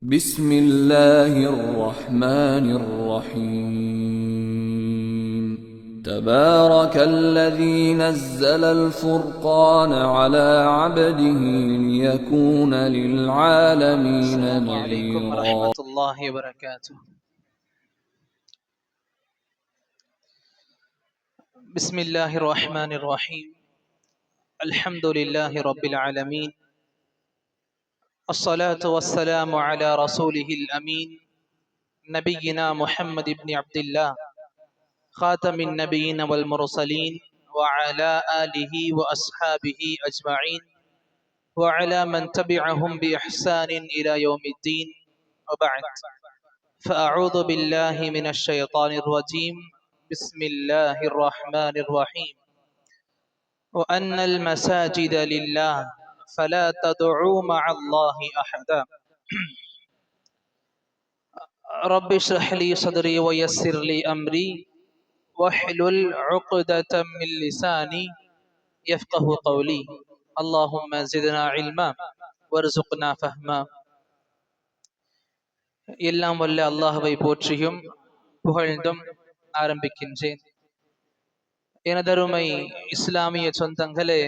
بسم الله الرحمن الرحيم تبارك الذي نزل الفرقان على عبده ليكون للعالمين السلام عليكم نذيرا. ورحمة الله وبركاته. بسم الله الرحمن الرحيم. الحمد لله رب العالمين، الصلاة والسلام على رسوله الأمين نبينا محمد بن عبد الله خاتم النبيين والمرسلين وعلى آله وأصحابه أجمعين وعلى من تبعهم بإحسان إلى يوم الدين، وبعد، فأعوذ بالله من الشيطان الرجيم. بسم الله الرحمن الرحيم. وأن المساجد لله فلا تدعوا مع الله أحدا. رب اشرح لي صدري ويسر لي أمري واحلل عقدة من لساني يفقه قولي. اللهم زدنا علما وارزقنا فهما. எல்லாம் வல்ல அல்லாஹ்வை போற்றியும் புகழ்ந்தும் ஆரம்பிக்கின்றேன். எனதருமை இஸ்லாமிய சொந்தங்களே,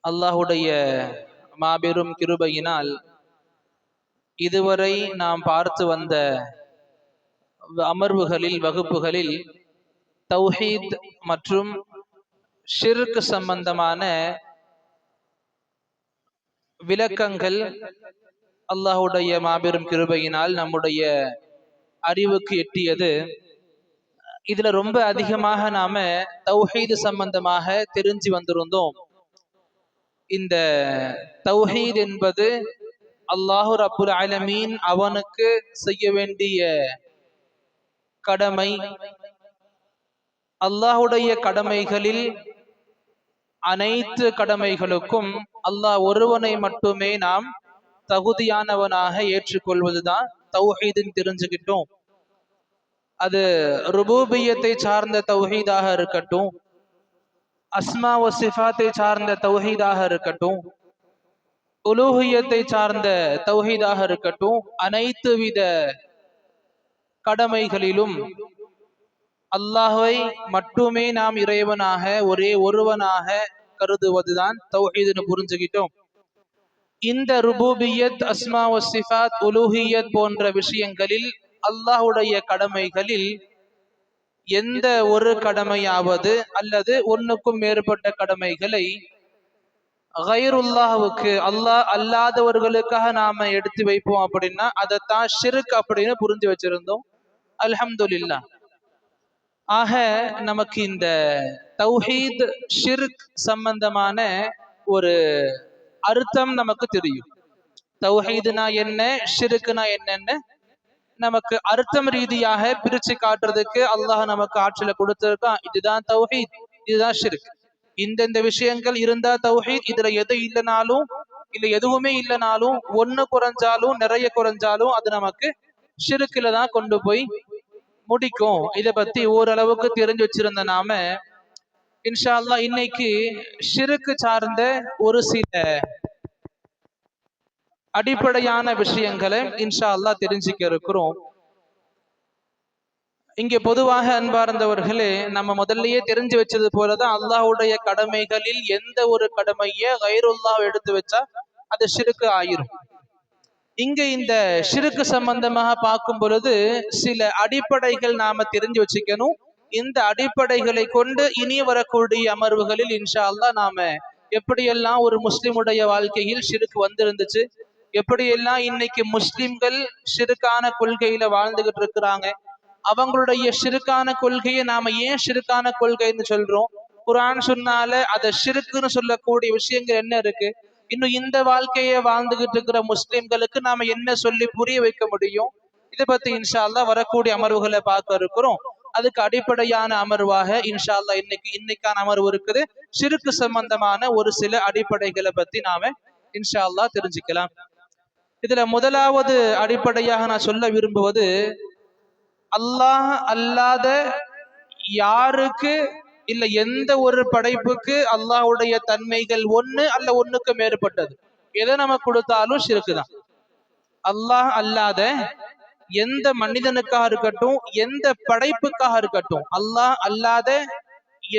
அல்லாஹுடைய மாபெரும் கிருபையினால் இதுவரை நாம் பார்த்து வந்த அமர்வுகளில், வகுப்புகளில் தௌஹீத் மற்றும் ஷிர்க் சம்பந்தமான விளக்கங்கள் அல்லாஹுடைய மாபெரும் கிருபையினால் நம்முடைய அறிவுக்கு எட்டியது. இதுல ரொம்ப அதிகமாக நாம தௌஹீத் சம்பந்தமாக தெரிஞ்சு வந்திருந்தோம். இந்த தௌஹீத் என்பது அல்லாஹு ரப்புல் ஆலமீன் அவனுக்கு செய்ய வேண்டிய கடமை. அல்லாஹுடைய கடமைகளில் அனைத்து கடமைகளுக்கும் அல்லாஹ் ஒருவனை மட்டுமே நாம் தகுதியானவனாக ஏற்றுக்கொள்வதுதான் தௌஹீதுன்னு தெரிஞ்சுக்கிட்டோம். அது ருபூபியத்தை சார்ந்த தௌஹீதாக இருக்கட்டும், அஸ்மா வ சிஃபாத்தை சார்ந்த தௌஹீதாக இருக்கட்டும், உலூஹியத்தை சார்ந்த தௌஹீதாக இருக்கட்டும், அனைத்து வித கடமைகளிலும் அல்லாஹ்வை மட்டுமே நாம் இறைவனாக, ஒரே ஒருவனாக கருதுவதுதான் தௌஹீதுன்னு புரிஞ்சுக்கிட்டோம். இந்த ருபூபியத், அஸ்மா வ சிஃபாத், உலூஹியத் போன்ற விஷயங்களில், அல்லாஹுடைய கடமைகளில் எந்த ஒரு கடமையாவது அல்லது ஒன்னுக்கும் மேற்பட்ட கடமைகளை கைருல்லாஹ்வுக்கு, அல்லாஹ் அல்லாதவர்களுக்காக நாம எடுத்து வைப்போம் அப்படின்னா அதைத்தான் ஷிர்க் அப்படின்னு புரிஞ்சு வச்சிருந்தோம். அல்ஹம்துலில்லாஹ். ஆக நமக்கு இந்த தௌஹீத் ஷிர்க் சம்பந்தமான ஒரு அர்த்தம் நமக்கு தெரியும். தௌஹீதுனா என்ன, ஷிர்க்னா என்னன்னு நமக்கு அர்த்தம் ரீதியாக பிரிச்சு காட்டுறதுக்கு அல்லாஹ் நமக்கு ஆற்றலை கொடுத்திருக்கான். இதுதான் தௌஹீத், இதுதான் ஷிர்க். இந்த விஷயங்கள் இருந்தா தௌஹீத், இதுல எது இல்லைனாலும், இல்ல எதுவுமே இல்லைனாலும், ஒண்ணு குறைஞ்சாலும் நிறைய குறைஞ்சாலும் அது நமக்கு ஷிர்க்ல தான் கொண்டு போய் முடிக்கும். இதை பத்தி ஓரளவுக்கு தெரிஞ்சு வச்சிருந்த நாம இன்ஷா அல்லாஹ் இன்னைக்கு ஷிர்க் சார்ந்த ஒரு சில அடிப்படையான விஷயங்களை இன்ஷா அல்லாஹ் தெரிஞ்சுக்க இருக்கிறோம். இங்கே பொதுவாக அன்பார்ந்தவர்களே, நம்ம முதல்லயே தெரிஞ்சு வச்சது போலதான் அல்லாஹுடைய கடமைகளில் எந்த ஒரு கடமைய கைருல்லாஹ் எடுத்து வச்சா அது ஷிர்க் ஆயிரும். இங்க இந்த ஷிர்க் சம்பந்தமாக பார்க்கும் பொழுது சில அடிப்படைகள் நாம தெரிஞ்சு வச்சுக்கணும். இந்த அடிப்படைகளை கொண்டு இனி வரக்கூடிய அமர்வுகளில் இன்ஷா அல்லாஹ் நாம எப்படியெல்லாம் ஒரு முஸ்லிமுடைய வாழ்க்கையில் ஷிர்க் வந்திருந்துச்சு, எப்படியெல்லாம் இன்னைக்கு முஸ்லிம்கள் ஷிர்கான கொள்கையில வாழ்ந்துகிட்டு இருக்கிறாங்க, அவங்களுடைய ஷிர்கான கொள்கையை நாம ஏன் ஷிர்கான கொள்கைன்னு சொல்றோம், குர்ஆன் சொன்னால அதை ஷிர்க்குன்னு சொல்லக்கூடிய விஷயங்கள் என்ன இருக்கு, இன்னும் இந்த வாழ்க்கையை வாழ்ந்துகிட்டு இருக்கிற முஸ்லிம்களுக்கு நாம என்ன சொல்லி புரிய வைக்க முடியும், இதை பத்தி இன்ஷா அல்லாஹ் வரக்கூடிய அமர்வுகளை பார்க்க இருக்கிறோம். அதுக்கு அடிப்படையான அமர்வாக இன்ஷா அல்லாஹ் இன்னைக்கான அமர்வு இருக்குது. ஷிர்க் சம்பந்தமான ஒரு சில அடிப்படைகளை பத்தி நாம இன்ஷா அல்லாஹ் தெரிஞ்சுக்கலாம். இதுல முதலாவது அடிப்படையாக நான் சொல்ல விரும்புவது, அல்லாஹ் அல்லாத யாருக்கு இல்ல எந்த ஒரு படைப்புக்கு அல்லாஹ்வுடைய தன்மைகள் ஒண்ணு அல்ல ஒண்ணுக்கு மேற்பட்டது எதை நம்ம கொடுத்தாலும் ஷிர்க் தான். அல்லாஹ் அல்லாத எந்த மனிதனுக்காக இருக்கட்டும், எந்த படைப்புக்காக இருக்கட்டும், அல்லாஹ் அல்லாத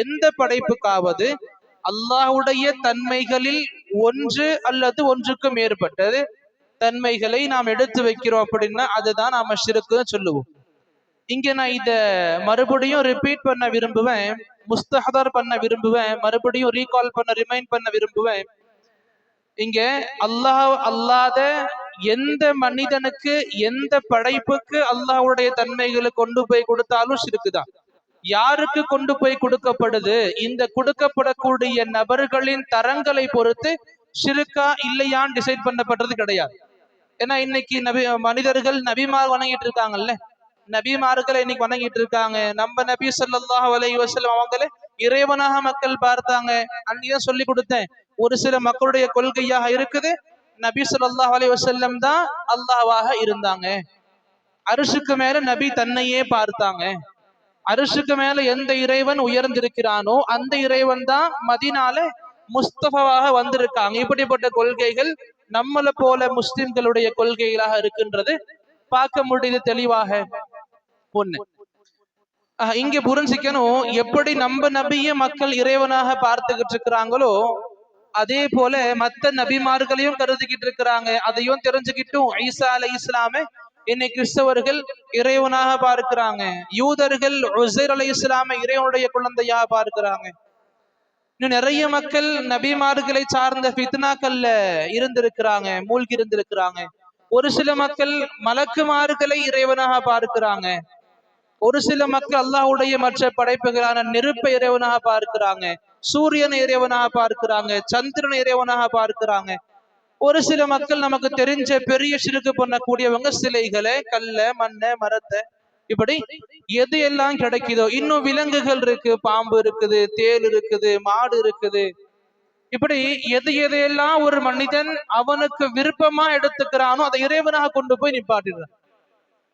எந்த படைப்புக்காவது அல்லாஹ்வுடைய தன்மைகளில் ஒன்று அல்லது ஒன்றுக்கு மேற்பட்டது தன்மைகளை நாம் எடுத்து வைக்கிறோம் அப்படின்னா அதுதான் நாம ஷிர்க்குன்னு சொல்லுவோம். இங்க நான் இத மறுபடியும் ரிப்பீட் பண்ண விரும்புவேன், முஸ்தஹதர் பண்ண விரும்புவேன், மறுபடியும் ரீகால் பண்ண ரிமைண்ட் பண்ண விரும்புவேன். இங்க அல்லாஹ் அல்லாத எந்த மனிதனுக்கு எந்த படைப்புக்கு அல்லாஹ்வுடைய தன்மைகளை கொண்டு போய் கொடுத்தாலும் ஷிர்க்குதான். யாருக்கு கொண்டு போய் கொடுக்கப்படுது, இந்த கொடுக்கப்படக்கூடிய நபர்களின் தரங்களை பொறுத்து ஷிர்கா இல்லையான்னு டிசைட் பண்ணப்படுறது கிடையாது. ஏன்னா இன்னைக்கு மனிதர்கள் நபிமார் வணங்கிட்டு இருக்காங்கல்ல, நபிமார்களை இன்னைக்கு வணங்கிட்டு இருக்காங்க. நம்ம நபி ஸல்லல்லாஹு அலைஹி வஸல்லம் அவங்களே இறைவனாக மக்கள் பார்த்தாங்க. அன்னைதான் சொல்லி கொடுத்தேன், ஒரு சில மக்களுடைய கொள்கையாக இருக்குது நபி ஸல்லல்லாஹு அலைஹி வஸல்லம் தான் அல்லாஹ்வாக இருந்தாங்க. அரிசுக்கு மேல நபி தன்னையே பார்த்தாங்க. அரிசுக்கு மேல எந்த இறைவன் உயர்ந்திருக்கிறானோ அந்த இறைவன் தான் மதீனால முஸ்தபாவாக வந்திருக்காங்க. இப்படிப்பட்ட கொள்கைகள் நம்மள போல முஸ்லிம்களுடைய கொள்கைகளாக இருக்கின்றது பார்க்க முடியுது தெளிவாக. ஒண்ணு இங்க புரிஞ்சிக்கணும், எப்படி நம்ம நபிய மக்கள் இறைவனாக பார்த்துக்கிட்டு இருக்கிறாங்களோ அதே போல மத்த நபிமார்களையும் கருதிக்கிட்டு இருக்கிறாங்க. அதையும் தெரிஞ்சுக்கிட்டும் ஈசா அலைஹிஸ்ஸலாமை இன்னைக்கு கிறிஸ்தவர்கள் இறைவனாக பார்க்கிறாங்க. யூதர்கள் உஸைர் அலைஹிஸ்ஸலாமை இறைவனுடைய குழந்தையாக பார்க்கிறாங்க. இன்னும் நிறைய மக்கள் நபிமார்களை சார்ந்த ஃபித்னாக்கள்ல இருந்திருக்கிறாங்க, மூழ்கி இருந்திருக்கிறாங்க. ஒரு சில மக்கள் மலக்குமார்களை இறைவனாக பார்க்கிறாங்க. ஒரு சில மக்கள் அல்லாஹ்வுடைய மற்ற படைப்புகளான நெருப்பை இறைவனாக பார்க்கிறாங்க, சூரியனை இறைவனாக பார்க்கிறாங்க, சந்திரனை இறைவனாக பார்க்கிறாங்க. ஒரு சில மக்கள் நமக்கு தெரிஞ்ச பெரிய ஷிர்க் பண்ணக்கூடியவங்க சிலைகளை, கல்ல, மண்ணை, மரத்தை, இப்படி எது எல்லாம் கிடைக்குதோ, இன்னும் விலங்குகள் இருக்கு, பாம்பு இருக்குது, தேல் இருக்குது, மாடு இருக்குது, இப்படி எது எதையெல்லாம் ஒரு மனிதன் அவனுக்கு விருப்பமா எடுத்துக்கிறானோ அதை இறைவனாக கொண்டு போய் நிப்பாட்டிடுறான்.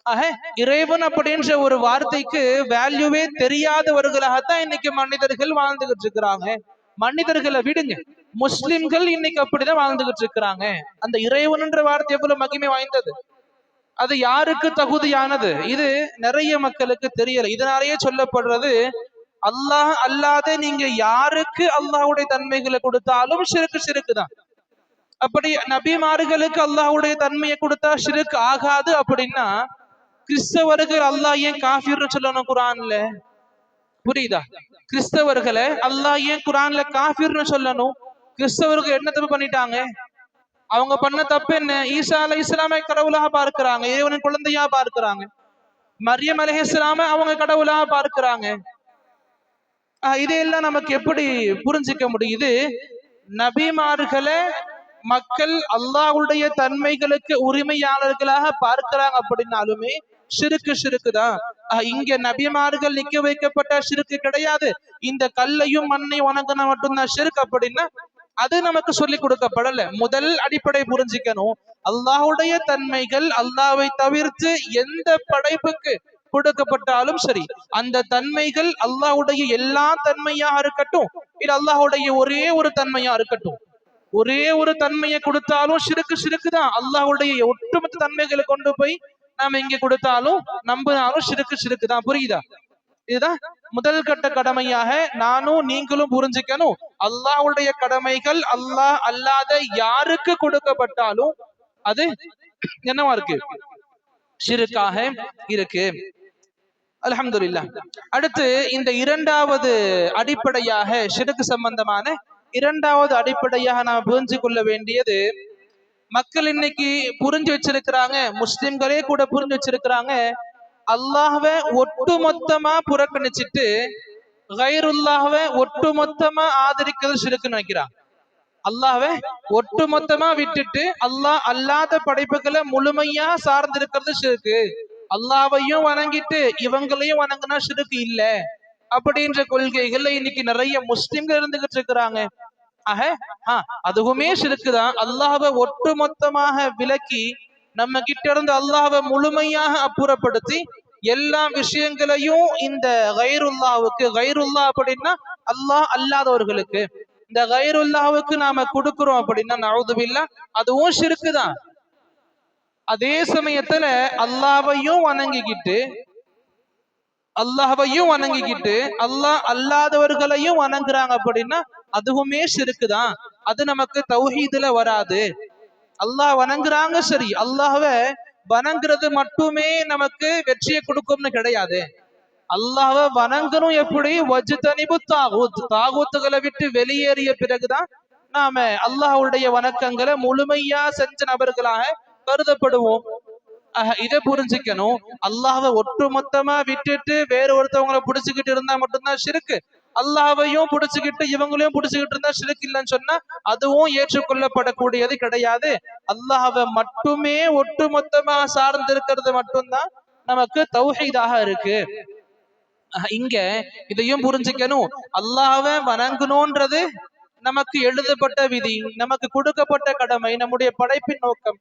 ஆக இறைவன் அப்படின்ற ஒரு வார்த்தைக்கு வேல்யூவே தெரியாதவர்களாகத்தான் இன்னைக்கு மனிதர்கள் வாழ்ந்துகிட்டு இருக்கிறாங்க. மனிதர்களை விடுங்க, முஸ்லிம்கள் இன்னைக்கு அப்படிதான் வாழ்ந்துகிட்டு இருக்கிறாங்க. அந்த இறைவன்ன்ற வார்த்தை எவ்வளவு மகிமை வாய்ந்தது, அது யாருக்கு தகுதியானது, இது நிறைய மக்களுக்கு தெரியல. இதனாலேயே சொல்லப்படுறது, அல்லாஹ் அல்லாத நீங்க யாருக்கு அல்லாஹ்வுடைய தன்மைகளை கொடுத்தாலும் ஷிர்க் தான். அப்படி நபிமார்களுக்கு அல்லாஹ்வுடைய தன்மையை கொடுத்தா ஷிர்க் ஆகாது அப்படின்னா கிறிஸ்தவர்கள் அல்லாஹ் ஏன் காஃபிர்னு சொல்லணும் குர்ஆன்ல? புரியுதா? கிறிஸ்தவர்களை அல்லாஹ் ஏன் குர்ஆன்ல காஃபிர்னு சொல்லணும்? கிறிஸ்தவர்கள் என்ன தப்பு பண்ணிட்டாங்க? அவங்க பண்ண தப்பு என்ன? ஈசா அலைஹிஸ்ஸலாமை கடவுளாக பார்க்கிறாங்க, இறைவனின் குழந்தையா பார்க்கிறாங்க. மரியம் அலைஹிஸ்ஸலாமை அவங்க கடவுளாக பார்க்கிறாங்க. இதையெல்லாம் நமக்கு எப்படி புரிஞ்சிக்க முடியுது? நபிமார்களை மக்கள் அல்லாஹ்வுடைய தன்மைகளுக்கு உரிமையாளர்களாக பார்க்கிறாங்க அப்படின்னாலுமே ஷிர்க் தான். இங்க நபிமார்கள் நிக்க வைக்கப்பட்ட ஷிர்க் கிடையாது. இந்த கல்லையும் மண்ணை வணங்கின மட்டும்தான் ஷிர்க் அப்படின்னா அது நமக்கு சொல்லி கொடுக்கப்படல. முதல் அடிப்படை புரிஞ்சிக்கணும், அல்லாஹ்வுடைய தன்மைகள் அல்லாஹ்வை தவிர்த்து எந்த படைப்புக்கு கொடுக்கப்பட்டாலும் சரி, அந்த தன்மைகள் அல்லாஹ்வுடைய எல்லா தன்மையாக இருக்கட்டும், இது அல்லாஹ்வுடைய ஒரே ஒரு தன்மையா இருக்கட்டும், ஒரே ஒரு தன்மையை கொடுத்தாலும் ஷிர்க் தான். அல்லாஹ்வுடைய ஒட்டுமொத்த தன்மைகளை கொண்டு போய் நாம இங்க கொடுத்தாலும் நம்பினாலும் ஷிர்க் தான். புரியுதா? இதுதான் முதல் கட்ட கடமையாக நானும் நீங்களும் புரிஞ்சுக்கணும். அல்லாஹ்வுடைய கடமைகள் அல்லாஹ் அல்லாத யாருக்கு கொடுக்கப்பட்டாலும் அது என்னவா இருக்கு? ஷிர்காக இருக்கு. அல்ஹம்துலில்லாஹ். அடுத்து இந்த இரண்டாவது அடிப்படையாக ஷிர்க் சம்பந்தமான இரண்டாவது அடிப்படையாக நாம் புரிஞ்சு கொள்ள வேண்டியது, மக்கள் இன்னைக்கு புரிஞ்சு வச்சிருக்கிறாங்க, முஸ்லிம்களே கூட புரிஞ்சு வச்சிருக்கிறாங்க, அல்லாஹ்வை ஒட்டுமொத்தமா புறக்கணிச்சிட்டு கைருல்லாஹ்வை ஒட்டுமொத்தமா ஆதரிக்கிறது ஷிர்க்னு நினைக்கிறாங்க. அல்லாஹ்வை ஒட்டுமொத்தமா விட்டுட்டு அல்லாஹ் அல்லாத படைப்புகளை முழுமையா சார்ந்திருக்கிறது ஷிர்க். அல்லாஹ்வையும் வணங்கிட்டு இவங்களையும் வணங்கினா ஷிர்க் இல்ல அப்படின்ற கொள்கைகள்ல இன்னைக்கு நிறைய முஸ்லிம்கள் இருந்துகிட்டு இருக்கிறாங்க. ஆக அதுவுமே ஷிர்க் தான். அல்லாஹ்வை ஒட்டுமொத்தமாக விலக்கி நம்ம கிட்ட இருந்து அல்லாஹ்வை முழுமையாக அப்புறப்படுத்தி எல்லா விஷயங்களையும் இந்த கைருல்லாவுக்கு, கைருல்லா அப்படின்னா அல்லாஹ் அல்லாதவர்களுக்கு, இந்த கைருல்லாவுக்கு நாம கொடுக்கிறோம் அப்படின்னா நவுது பில்லாஹ் அதுவும் ஷிர்க் தான். அதே சமயத்துல அல்லாஹ்வையும் வணங்கிக்கிட்டு அல்லாஹ் அல்லாதவர்களையும் வணங்குறாங்க அப்படின்னா அதுவுமே ஷிர்க் தான். அது நமக்கு தௌஹீதுல வராது. அல்லாஹ் வணங்குறாங்க சரி, அல்லாஹ்வை வணங்குறது மட்டுமே நமக்கு வெற்றியை கொடுக்கும்னு கிடையாது. அல்லாஹ்வை வணங்கணும் எப்படி? வஜ்தனிபு தாகூத், தாகூத்துகளை விட்டு வெளியேறிய பிறகுதான் நாம அல்லாஹ்வுடைய வணக்கங்களை முழுமையா செஞ்ச நபர்களாக கருதப்படுவோம். இதை புரிஞ்சுக்கணும். அல்லாஹ்வை ஒட்டுமொத்தமா விட்டுட்டு வேற ஒருத்தவங்களை புடிச்சுக்கிட்டு இருந்தா மட்டும்தான் ஷிர்க். அல்லாஹ்வையும் புடிச்சுக்கிட்டு இவங்களையும் புடிச்சுக்கிட்டு இருந்தா ஷிர்க் இல்லைன்னு சொன்னா அதுவும் ஏற்றுக்கொள்ளப்படக்கூடியது கிடையாது. அல்லாஹ்வை மட்டுமே ஒட்டுமொத்தமா சார்ந்து இருக்கிறது மட்டும்தான் நமக்கு தௌஹீதாக இருக்கு. இங்க இதையும் புரிஞ்சுக்கணும். அல்லாஹ்வை வணங்கணும்ன்றது நமக்கு எழுதப்பட்ட விதி, நமக்கு கொடுக்கப்பட்ட கடமை, நம்முடைய படைப்பின் நோக்கம்.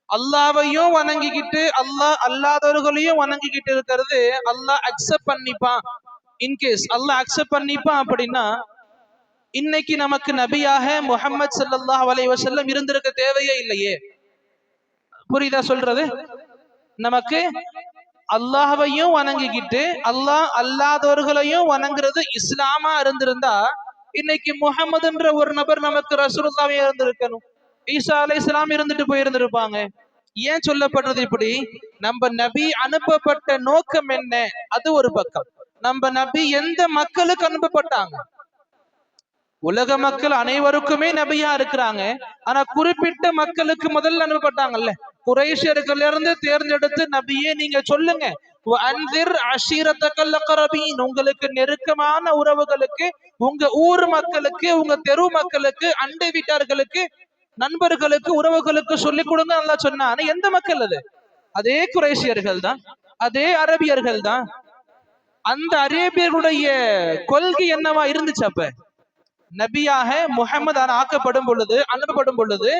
அல்லாஹ்வையும் வணங்கிக்கிட்டு அல்லாஹ் அல்லாதவர்களையும் வணங்கிக்கிட்டு இருக்கிறது அல்லாஹ் அக்செப்ட் பண்ணிப்பான். இன்கேஸ் அல்லாஹ் அக்செப்ட் பண்ணிப்பான் அப்படின்னா இன்னைக்கு நமக்கு நபியாக முஹம்மது ஸல்லல்லாஹு அலைஹி வஸல்லம் இருந்திருக்க தேவையே இல்லையே. புரியுதா சொல்றது? நமக்கு அல்லாஹ்வையும் வணங்கிக்கிட்டு அல்லாஹ் அல்லாதவர்களையும் வணங்குறது இஸ்லாமா இருந்திருந்தா இன்னைக்கு முஹம்மதுன்ற ஒரு நபர் நமக்கு ரசூலுல்லாஹ்வே இருந்திருக்கணும். ஈசா அலைஹிஸ்ஸலாம் இருந்துட்டு போயிருந்திருப்பாங்க. ஏன் சொல்லப்படுறது இப்படி? நம்ம நபி அனுப்பப்பட்ட நோக்கம் என்ன? அது ஒரு பக்கம். நம்ம நபி எந்த மக்களுக்கு அனுப்பப்பட்டாங்க? உலக மக்கள் அனைவருக்குமே நபியா இருக்கிறாங்க. ஆனா குறிப்பிட்ட மக்களுக்கு முதல்ல அனுப்பப்பட்டாங்கல்ல. குறைஷியர்கள்ல இருந்து தேர்ந்தெடுத்து நபியே நீங்க சொல்லுங்க, உங்களுக்கு நெருக்கமான உறவுகளுக்கு, உங்க ஊர் மக்களுக்கு, உங்க தெரு மக்களுக்கு, அண்டை வீட்டார்களுக்கு, நண்பர்களுக்கு, உறவுகளுக்கு சொல்லிக் கொடுங்க அல்லாஹ் சொன்னா. எந்த மக்கள் அது? அதே குறைஷியர்கள் தான், அதே அரபியர்கள் தான். அந்த அரேபியர்களுடைய கொள்கை என்னவா இருந்துச்சு? அப்ப நபியாக முஹம்மது ஆக்கப்படும் பொழுது, அனுப்பப்படும் பொழுது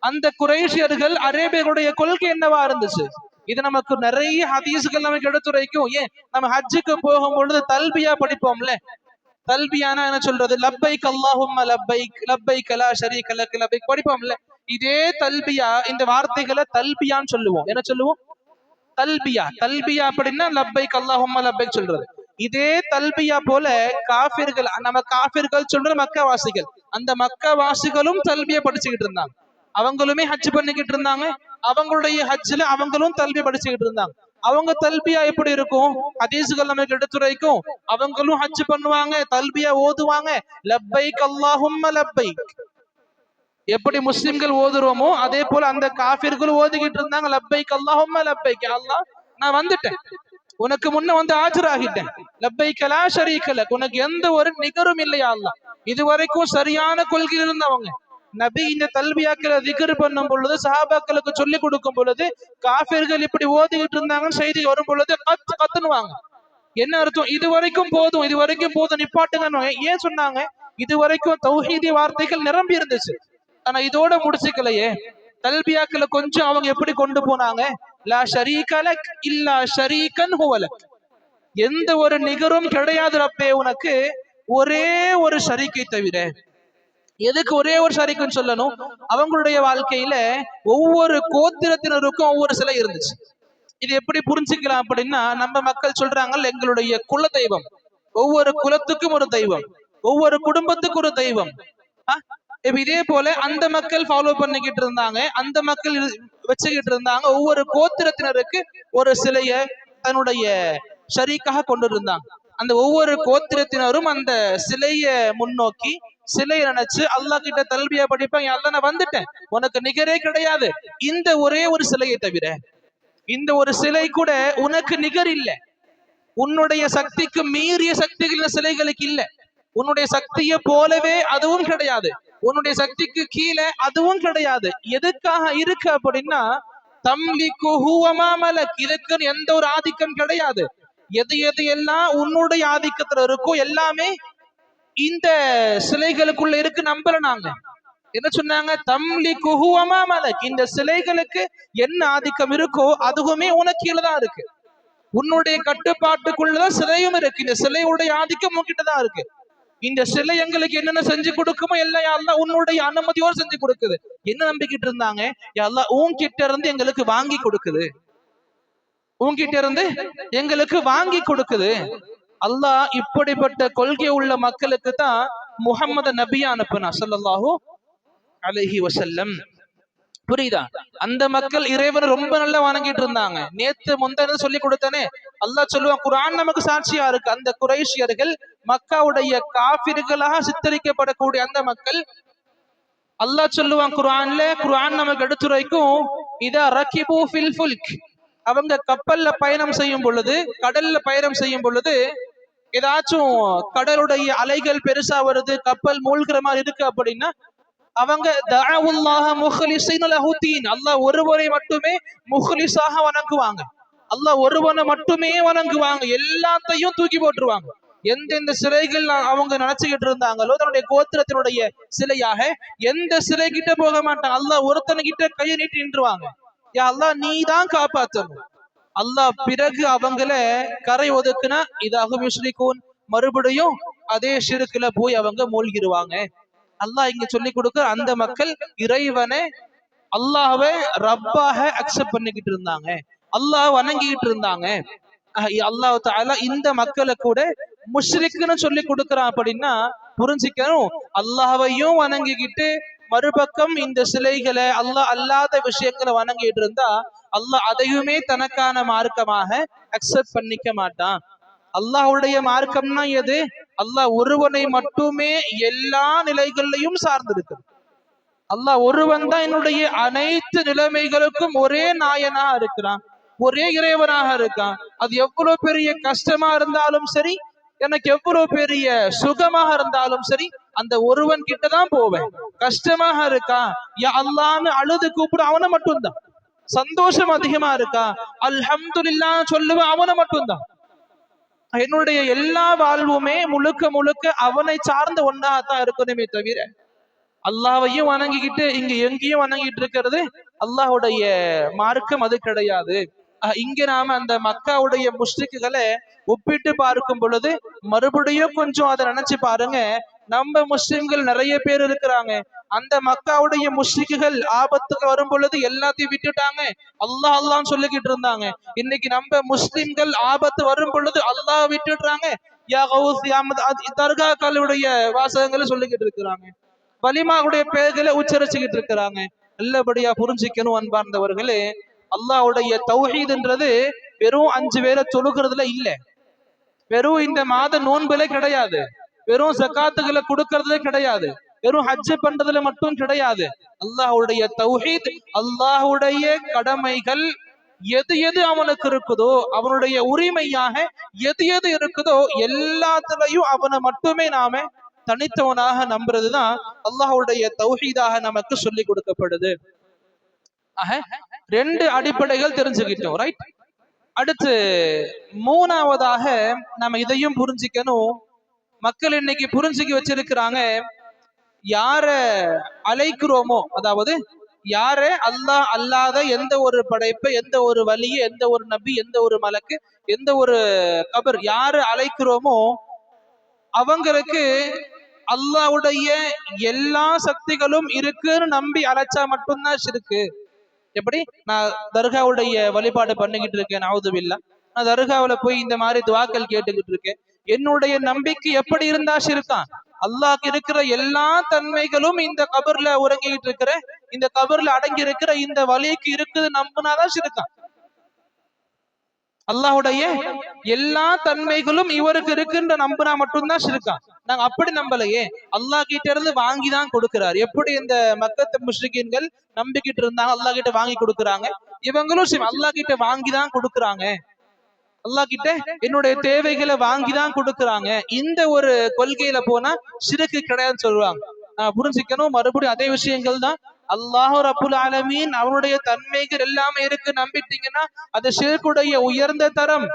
அந்த குறைஷியர்கள் அரேபியர்களுடைய கொள்கை என்னவா இருந்துச்சு? இது நமக்கு நிறைய ஹதீஸ்கள் நமக்கு எடுத்துரைக்கும். ஏன் நம்ம ஹஜ்ஜுக்கு போகும் பொழுது தல்பியா படிப்போம்ல. தல்பியானா என்ன சொல்றது? லப்பைக் அல்லாஹும்ம லப்பைக், லப்பைக் லா ஷரீக லக் லப்பைக் படிப்போம்ல. இதே தல்பியா, இந்த வார்த்தைகளை தல்பியான்னு சொல்லுவோம். என்ன சொல்லுவோம்? தல்பியா. தல்பியா அப்படின்னா லப்பைக் அல்லாஹும்ம லப்பைக் சொல்றது. இதே தல்பியா போல காஃபிர்கள், நம்ம காஃபிர்கள் சொல்ற மக்காவாசிகள், அந்த மக்காவாசிகளும் தல்பியா படிச்சுக்கிட்டு இருந்தாங்க. அவங்களுமே ஹஜ் பண்ணிக்கிட்டு இருந்தாங்க. அவங்களுடைய ஹஜ்ல அவங்களும் தல்பியா படிச்சுக்கிட்டு இருந்தாங்க. அவங்க தல்பியா எப்படி இருக்கும்? ஹதீஸ்கள் நமக்கு எடுத்துரைக்கும். அவங்களும் ஹஜ் பண்ணுவாங்க, தல்பியா ஓதுவாங்க. லப்பைக் அல்லாஹும்ம லப்பைக், எப்படி முஸ்லிம்கள் ஓதுறோமோ அதே போல அந்த காஃபிர்கள் ஓதிக்கிட்டு இருந்தாங்க. லப்பைக் அல்லாஹும்ம லப்பைக், அல்லாஹ் நான் வந்துட்டேன், உனக்கு முன்ன வந்து ஆஜராகிட்டேன். லப்பைக் லா ஷரீக லக், உனக்கு எந்த ஒரு நிகரும் இல்லையா அல்லாஹ். இதுவரைக்கும் சரியான கொள்கையில் இருந்தவங்க. நபி இந்த தல்பியாக்களை திக்ர் பண்ணும் பொழுது, சஹாபாக்களுக்கு சொல்லி கொடுக்கும் பொழுது, காஃபிர்கள் இப்படி ஓதிக்கிட்டு இருந்தாங்கன்னு செய்தி வரும் பொழுது கத்துனுவாங்க. என்ன அர்த்தம்? இது வரைக்கும் போதும், இது வரைக்கும் போதும், நிப்பாட்டுங்க. ஏன் சொன்னாங்க? இது வரைக்கும் தௌஹீதி வார்த்தைகள் நிரம்பி இருந்துச்சு. ஆனா இதோட முடிச்சுக்கலையே. தல்பியாக்களை கொஞ்சம் அவங்க எப்படி கொண்டு போனாங்க? லா ஷரீக லக் இல்லா ஷரீகன் ஹுவ லக், எந்த ஒரு நிகரும் கிடையாது ரப்பே உனக்கு, ஒரே ஒரு ஷரீக்கை தவிர. எதுக்கு ஒரே ஒரு ஷரீக்குன்னு சொல்லணும்? அவங்களுடைய வாழ்க்கையில ஒவ்வொரு கோத்திரத்தினருக்கும் ஒவ்வொரு சிலை இருந்துச்சு. இது எப்படி புரிஞ்சுக்கலாம் அப்படின்னா, நம்ம மக்கள் சொல்றாங்க எங்களுடைய குல தெய்வம், ஒவ்வொரு குலத்துக்கும் ஒரு தெய்வம், ஒவ்வொரு குடும்பத்துக்கும் ஒரு தெய்வம். இதே போல அந்த மக்கள் ஃபாலோ பண்ணிக்கிட்டு இருந்தாங்க, அந்த மக்கள் வச்சுக்கிட்டு இருந்தாங்க. ஒவ்வொரு கோத்திரத்தினருக்கு ஒரு சிலைய தன்னுடைய ஷரீக்காக கொண்டு இருந்தாங்க. அந்த ஒவ்வொரு கோத்திரத்தினரும் அந்த சிலைய முன்னோக்கி சிலையை நினைச்சு அல்லாஹ் கிட்ட தல்பியா படிப்பாங்க. அல்லாஹ் நான் வந்துட்டேன், உனக்கு நிகரே கிடையாது, இந்த ஒரே ஒரு சிலையை தவிர. இந்த ஒரு சிலை கூட உனக்கு நிகர் இல்லை. உன்னுடைய சக்திக்கு மீறிய சக்திகள் சிலைகளுக்கு இல்லை. உன்னுடைய சக்தியை போலவே அதுவும் கிடையாது, உன்னுடைய சக்திக்கு கீழே அதுவும் கிடையாது. எதுக்காக இருக்கு அப்படின்னா, தம்லிகுஹு வமா மலக், இதுக்கு எந்த ஒரு ஆதிக்கம் கிடையாது. எது எது எல்லாம் உன்னுடைய ஆதிக்கத்துல இருக்கோ எல்லாமே இந்த சிலைகளுக்குள்ள இருக்கு. நம்பல நாங்க. என்ன சொன்னாங்க? தம்லிகுஹு வமா மலக், இந்த சிலைகளுக்கு என்ன ஆதிக்கம் இருக்கோ அதுவுமே உனக்கு கீழே தான் இருக்கு. உன்னுடைய கட்டுப்பாட்டுக்குள்ளதான் சிலையும் இருக்கு. இந்த சிலையுடைய ஆதிக்கம் உன்கிட்ட தான் இருக்கு. இந்த சிலை எங்களுக்கு என்னென்ன செஞ்சு கொடுக்குமோ எல்லாம் யா அல்லாஹ் உன்னுடைய அனுமதியோடு செஞ்சு கொடுக்குது. என்ன நம்பிக்கிட்டு இருந்தாங்க? யா அல்லாஹ் உன்கிட்ட இருந்து எங்களுக்கு வாங்கி கொடுக்குது, உன்கிட்ட இருந்து எங்களுக்கு வாங்கி கொடுக்குது. அல்லாஹ் இப்படிப்பட்ட கொள்கை உள்ள மக்களுக்கு தான் முஹம்மது நபியா அனுப்புனா ஸல்லல்லாஹு அலைஹி வஸல்லம். புரியுதா? அந்த மக்கள் இறைவனை ரொம்ப நல்லா வணங்கிட்டு இருந்தாங்க. நேத்து முந்தானது சொல்லி கொடுத்தனே, அல்லாஹ் சொல்லுவான், குர்ஆன் நமக்கு சாட்சியா இருக்கு. அந்த குறைஷியர்கள் மக்காவுடைய காஃபிர்களாக சித்தரிக்கப்படக்கூடிய அந்த மக்கள், அல்லாஹ் சொல்லுவான் குர்ஆன்ல, குர்ஆன் நமக்கு எடுத்துரைக்கும், இதா ரகிபு ஃபில் ஃபுல்க், அவங்க கப்பல்ல பயணம் செய்யும் பொழுது, கடல்ல பயணம் செய்யும் பொழுது, ஏதாச்சும் கடலுடைய அலைகள் பெருசா வருது, கப்பல் மூழ்கிற மாதிரி இருக்கு அப்படின்னா, அவங்க தஅவுல்லாஹ முஹ்லிஸீன லஹு தீன், அல்லாஹ் ஒருவரை மட்டுமே முஹ்லிஸாக வணங்குவாங்க. அல்லாஹ் ஒருவனை மட்டுமே வணங்குவாங்க. எல்லாத்தையும் தூக்கி போட்டுருவாங்க. எந்தெந்த சிலைகள் அவங்க நினைச்சுக்கிட்டு இருந்தாங்களோ தன்னுடைய கோத்திரத்தினுடைய சிலையாக, எந்த சிலை கிட்ட போக மாட்டாங்க. அல்லாஹ் ஒருத்தனை கிட்ட கையை நீட்டி நின்றுவாங்க. யா அல்லாஹ் நீ தான் காப்பாற்றணும். அல்லாஹ் பிறகு அவங்கள கரை ஒதுக்குனா இதாக முஸ்லிகூன், மறுபடியும் அதே ஷிர்க்ல போய் அவங்க மூழ்கிடுவாங்க. அல்லாஹ் இங்க சொல்லி கொடுக்க, அந்த மக்கள் இறைவனை அல்லாஹ்வை ரப்பாக அக்செப்ட் பண்ணிக்கிட்டு இருந்தாங்க, அல்லாஹ் வணங்கிட்டு இருந்தாங்க. அல்லாஹ் தஆலா இந்த மக்களை கூட முஷ்ரிக்னு சொல்லி கொடுக்கிறான் அப்படின்னா புரிஞ்சிக்கணும். அல்லாஹ்வையும் வணங்கிக்கிட்டு மறுபக்கம் இந்த சிலைகளை, அல்லாஹ் அல்லாத விஷயங்களை வணங்கிட்டு இருந்தா அல்லாஹ் அதையுமே தனக்கான மார்க்கமாக அக்செப்ட் பண்ணிக்க மாட்டான். அல்லாஹ்வுடைய மார்க்கம்னா எது? அல்லாஹ் ஒருவனை மட்டுமே எல்லா நிலைகளிலையும் சார்ந்திருக்கு. அல்லாஹ் ஒருவன் தான் என்னுடைய அனைத்து நிலைமைகளுக்கும் ஒரே நாயனா இருக்கிறான், ஒரே இறைவனாக இருக்கான். அது எவ்வளவு பெரிய கஷ்டமா இருந்தாலும் சரி, எனக்கு எவ்வளவு பெரிய சுகமாக இருந்தாலும் சரி, அந்த ஒருவன் கிட்டதான் போவேன். கஷ்டமாக இருக்கா, யா அல்லான்னு அழுது கூப்பிடு, அவனை மட்டும்தான். சந்தோஷம் அதிகமா இருக்கா, அல்ஹம்துலில்லாஹ் சொல்லுவேன், அவனை மட்டும்தான். என்னுடைய எல்லா வாழ்வுமே முழுக்க முழுக்க அவனை சார்ந்த ஒன்னாகத்தான் இருக்கணுமே தவிர, அல்லாஹ்வையும் வணங்கிக்கிட்டு இங்க எங்கேயும் வணங்கிட்டு இருக்கிறது அல்லாஹ்வுடைய மார்க்கம் அது கிடையாது. இங்க நாம அந்த மக்காவுடைய முஷ்ரிக்குகளை ஒப்பிட்டு பார்க்கும் பொழுது மறுபடியும் கொஞ்சம் அதை நினைச்சு பாருங்க. நம்ம முஸ்லிம்கள் நிறைய பேர் இருக்கிறாங்க, அந்த மக்காவுடைய முஷ்ரிக்குகள் ஆபத்துக்கு வரும் பொழுது எல்லாத்தையும் விட்டுட்டாங்க, அல்லாஹ் அல்லாஹ்னு சொல்லிக்கிட்டு இருந்தாங்க. இன்னைக்கு நம்ம முஸ்லிம்கள் ஆபத்து வரும் பொழுது அல்லாஹ் விட்டுடுறாங்க, யா கௌஸ் யா தர்காக்களுடைய வாசகங்களை சொல்லிக்கிட்டு இருக்கிறாங்க, வலிமாவுடைய பெயர்களை உச்சரிச்சுக்கிட்டு இருக்கிறாங்க. நல்லபடியா புரிஞ்சிக்கணும் அன்பார்ந்தவர்களே, அல்லாஹ்வுடைய தௌஹீத்ன்றது வெறும் 5 வேளை தொழுகிறதுல இல்ல, வெறும் இந்த மாத நோன்புல கிடையாது, வெறும் ஜகாத்துகளை கொடுக்கறதுல கிடையாது, வெறும் ஹஜ் பண்றதுல மட்டும் கிடையாது. அல்லாஹ்வுடைய தௌஹீத், அல்லாஹ்வுடைய கடமைகள் எது எது அவனுக்கு இருக்குதோ, அவனுடைய உரிமையாக எது எது இருக்குதோ எல்லாத்துலயும் அவனை மட்டுமே நாம தனித்தவனாக நம்புறதுதான் அல்லாஹ்வுடைய தௌஹீதாக நமக்கு சொல்லி கொடுக்கப்படுது. ஆக 2 அடிப்படைகள் தெரிஞ்சுக்கிட்டோம், ரைட்? அடுத்து 3வதாக நம்ம இதையும் புரிஞ்சிக்கணும். மக்கள் இன்னைக்கு புரிஞ்சுக்கி வச்சிருக்கிறாங்க, யார அழைக்கிறோமோ, அதாவது யார அல்லாஹ் அல்லாத எந்த ஒரு படைப்பை, எந்த ஒரு வலிய, எந்த ஒரு நபி, எந்த ஒரு மலக்கு, எந்த ஒரு கபர் யாரு அழைக்கிறோமோ அவங்களுக்கு அல்லாஹ்வுடைய எல்லா சக்திகளும் இருக்குன்னு நம்பி அழைச்சா மட்டும்தான் ஷிர்க்கு. எப்படி? நான் தர்காவுடைய வழிபாடு பண்ணிக்கிட்டு இருக்கேன், நவுதுபில்லா, நான் தர்காவுல போய் இந்த மாதிரி துவாக்கள் கேட்டுக்கிட்டு இருக்கேன், என்னுடைய நம்பிக்கை எப்படி இருந்தா ஷிர்கான்? அல்லாஹ்க்கு இருக்கிற எல்லா தன்மைகளும் இந்த கபர்ல உறங்கிட்டு இருக்கிற, இந்த கபர்ல அடங்கி இருக்கிற இந்த வலிக்கு இருக்குது நம்பினாதான் ஷிர்கான். அல்லாஹ்வுடைய எல்லா தன்மைகளும் இவருக்கு இருக்குன்ற நம்பினா மட்டும்தான் ஷிர்கான். நாங்க அப்படி நம்பலையே, அல்லாஹ் கிட்ட இருந்து வாங்கிதான் கொடுக்கிறார். எப்படி இந்த மக்கத்து முஷ்ரிக்கீன்கள் நம்பிக்கிட்டு இருந்தாங்க அல்லாஹ் கிட்ட வாங்கி கொடுக்குறாங்க, இவங்களும் அல்லாஹ் கிட்ட வாங்கிதான் கொடுக்குறாங்க, அல்லாஹ் கிட்ட என்னுடைய தேவைகளை வாங்கிதான் கொடுக்குறாங்க. இந்த ஒரு கொள்கையில போனா ஷிர்க்கு கிடையாதுன்னு சொல்லுவாங்க. புரிஞ்சுக்கணும். மறுபடியும் அதே விஷயங்கள் தான். அல்லாஹ் ரப்புல் ஆலமீன் அவனுடைய தன்மைகள் எல்லாமே இருக்கு நம்பிட்டீங்கன்னா அது ஷிர்க்குடைய உயர்ந்த தரம்,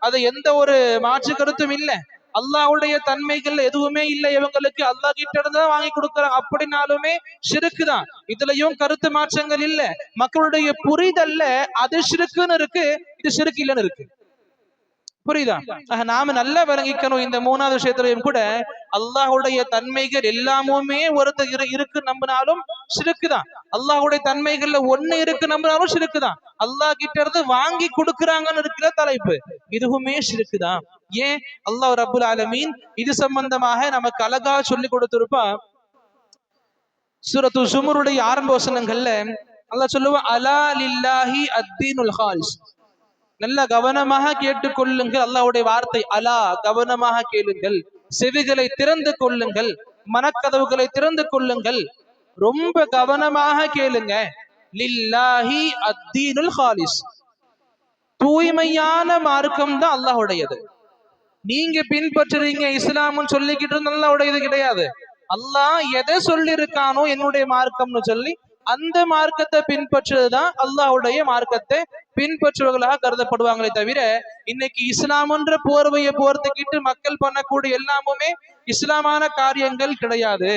அது எந்த ஒரு மாற்று கருத்தும் இல்லை. அல்லாஹ்வுடைய தன்மைகள் எதுவுமே இல்லை இவங்களுக்கு, அல்லாஹ் கிட்ட இருந்து தான் வாங்கி கொடுக்குறாங்க அப்படின்னாலுமே ஷிர்க்கு தான். இதுலயும் கருத்து மாற்றங்கள் இல்ல. மக்களுடைய புரிதல்ல அது ஷிர்க்குன்னு இருக்கு, இது ஷிர்க் இல்லைன்னு இருக்கு. புரியுதா? நாம நல்லா விளங்கிக்கணும். இந்த மூணாவது விஷயத்திலையும் கூட அல்லாஹுடைய தன்மைகள் எல்லாமுமே ஒருத்தர் இருக்கு நம்பினாலும் ஷிர்க்குதான். அல்லாஹுடைய தன்மைகள்ல ஒண்ணு இருக்கு நம்பினாலும் ஷிர்க்குதான். அல்லாஹ் கிட்ட இருந்து வாங்கி கொடுக்குறாங்கன்னு இருக்கிற தலைப்பு, இதுவுமே ஷிர்க்குதான். ஏன்? அல்லாஹ் ரப்புல் ஆலமீன் இது சம்பந்தமாக நமக்கு அழகா சொல்லி கொடுத்திருப்பான். சூரத்து ஸுமருடைய ஆரம்ப வசனங்கள்ல அல்லாஹ் சொல்லுவான், அலா லில்லாஹி அத்தீனுல் ஹாலிஸ். நல்ல கவனமாக கேட்டுக்கொள்ளுங்கள். அல்லாஹ்வுடைய வார்த்தை அலா, கவனமாக கேளுங்கள். செவிகளை திறந்து கொள்ளுங்கள், மனக்கதவுகளை திறந்து கொள்ளுங்கள், ரொம்ப கவனமாக கேளுங்க. லில்லாஹி அத்தீனுல் ஹாலிஸ், தூய்மையான மார்க்கம் தான் அல்லாஹ்வுடையது. நீங்க பின்பற்றுறீங்க இஸ்லாம்னு சொல்லிக்கிட்டு இருந்தா அல்லாஹ்வுடையது கிடையாது. அல்லாஹ் எதை சொல்லி இருக்கானோ என்னுடைய மார்க்கம்னு சொல்லி அந்த மார்க்கத்தை பின்பற்றுறதுதான் அல்லாஹ்வுடைய மார்க்கத்தை பின்பற்றுவர்களாக கருதப்படுவாங்களே தவிர, இன்னைக்கு இஸ்லாம்ன்ற போர்வையை போர்த்துக்கிட்டு மக்கள் பண்ணக்கூடிய எல்லாமுமே இஸ்லாமான காரியங்கள் கிடையாது.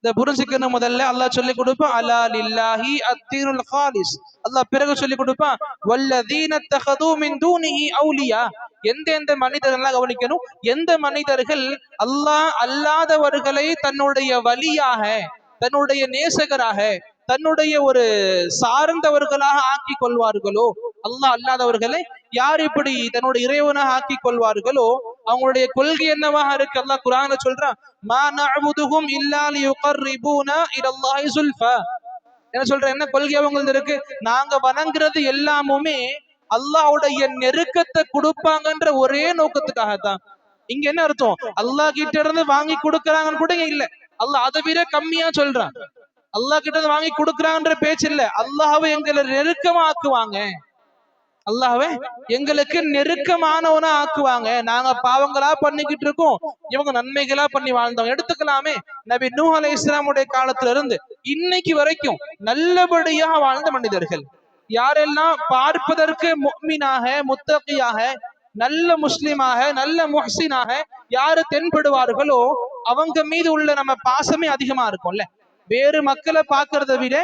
இத புரிஞ்சுக்கணும். முதல்ல அல்லாஹ் சொல்லி கொடுப்பான், அலா லில்லாஹி அத்தீனுல் ஹாலிஸ். அல்லாஹ் பிறகு சொல்லி கொடுப்பான், வல்லதீன தகது மின் தூனிஹி அவுலியா. எந்த மனிதர்கள் கவனிக்கணும், எந்த மனிதர்கள் அல்லாஹ் அல்லாதவர்களை தன்னுடைய வலியாக, தன்னுடைய நேசகராக, தன்னுடைய ஒரு சார்ந்தவர்களாக ஆக்கி கொள்வார்களோ, அல்லாஹ் அல்லாதவர்களை யார் இப்படி தன்னுடைய இறைவனாக ஆக்கி கொள்வார்களோ அவங்களுடைய கொள்கை என்னவாக இருக்கு? அல்லாஹ் குர்ஆன்ல சொல்றான், மா நஅபுதுஹும் இல்லா லியுகர்ரிபூனா இலல்லாஹி ஸுல்ஃபா. என்ன சொல்ற, என்ன கொள்கை அவங்களுக்கு இருக்கு? நாங்க வணங்குறது எல்லாமுமே அல்லாஹ்வுடைய நெருக்கத்தை கொடுப்பாங்கன்ற ஒரே நோக்கத்துக்காகத்தான். இங்க என்ன அர்த்தம்? அல்லாஹ் கிட்ட இருந்து வாங்கி கொடுக்கறாங்கன்னு கூட இல்ல. அல்லாஹ் அதை விட கம்மியா சொல்றான். அல்லாஹ் கிட்ட இருந்து வாங்கி கொடுக்கறாங்கன்ற பேச்சு இல்ல. அல்லாஹ்வை எங்களை நெருக்கமா ஆக்குவாங்க, அல்லாஹ்வை எங்களுக்கு நெருக்கமானவனா ஆக்குவாங்க. நாங்க பாவங்களா பண்ணிக்கிட்டு இருக்கோம், இவங்க நன்மைகளா பண்ணி வாழ்ந்தோம். எடுத்துக்கலாமே, நபி நூஹ் அலைஹிஸ்ஸலாமுடைய காலத்துல இருந்து இன்னைக்கு வரைக்கும் நல்லபடியாக வாழ்ந்த மனிதர்கள் யாரெல்லாம் பார்ப்பதற்கு முஃமினாக, முத்தகியாக, நல்ல முஸ்லிமாக, நல்ல முஹ்சினாக யாரு தென்படுவார்களோ அவங்க மீது உள்ள நம்ம பாசமே அதிகமா இருக்கும்ல. வேறு மக்களை பார்க்கறத விட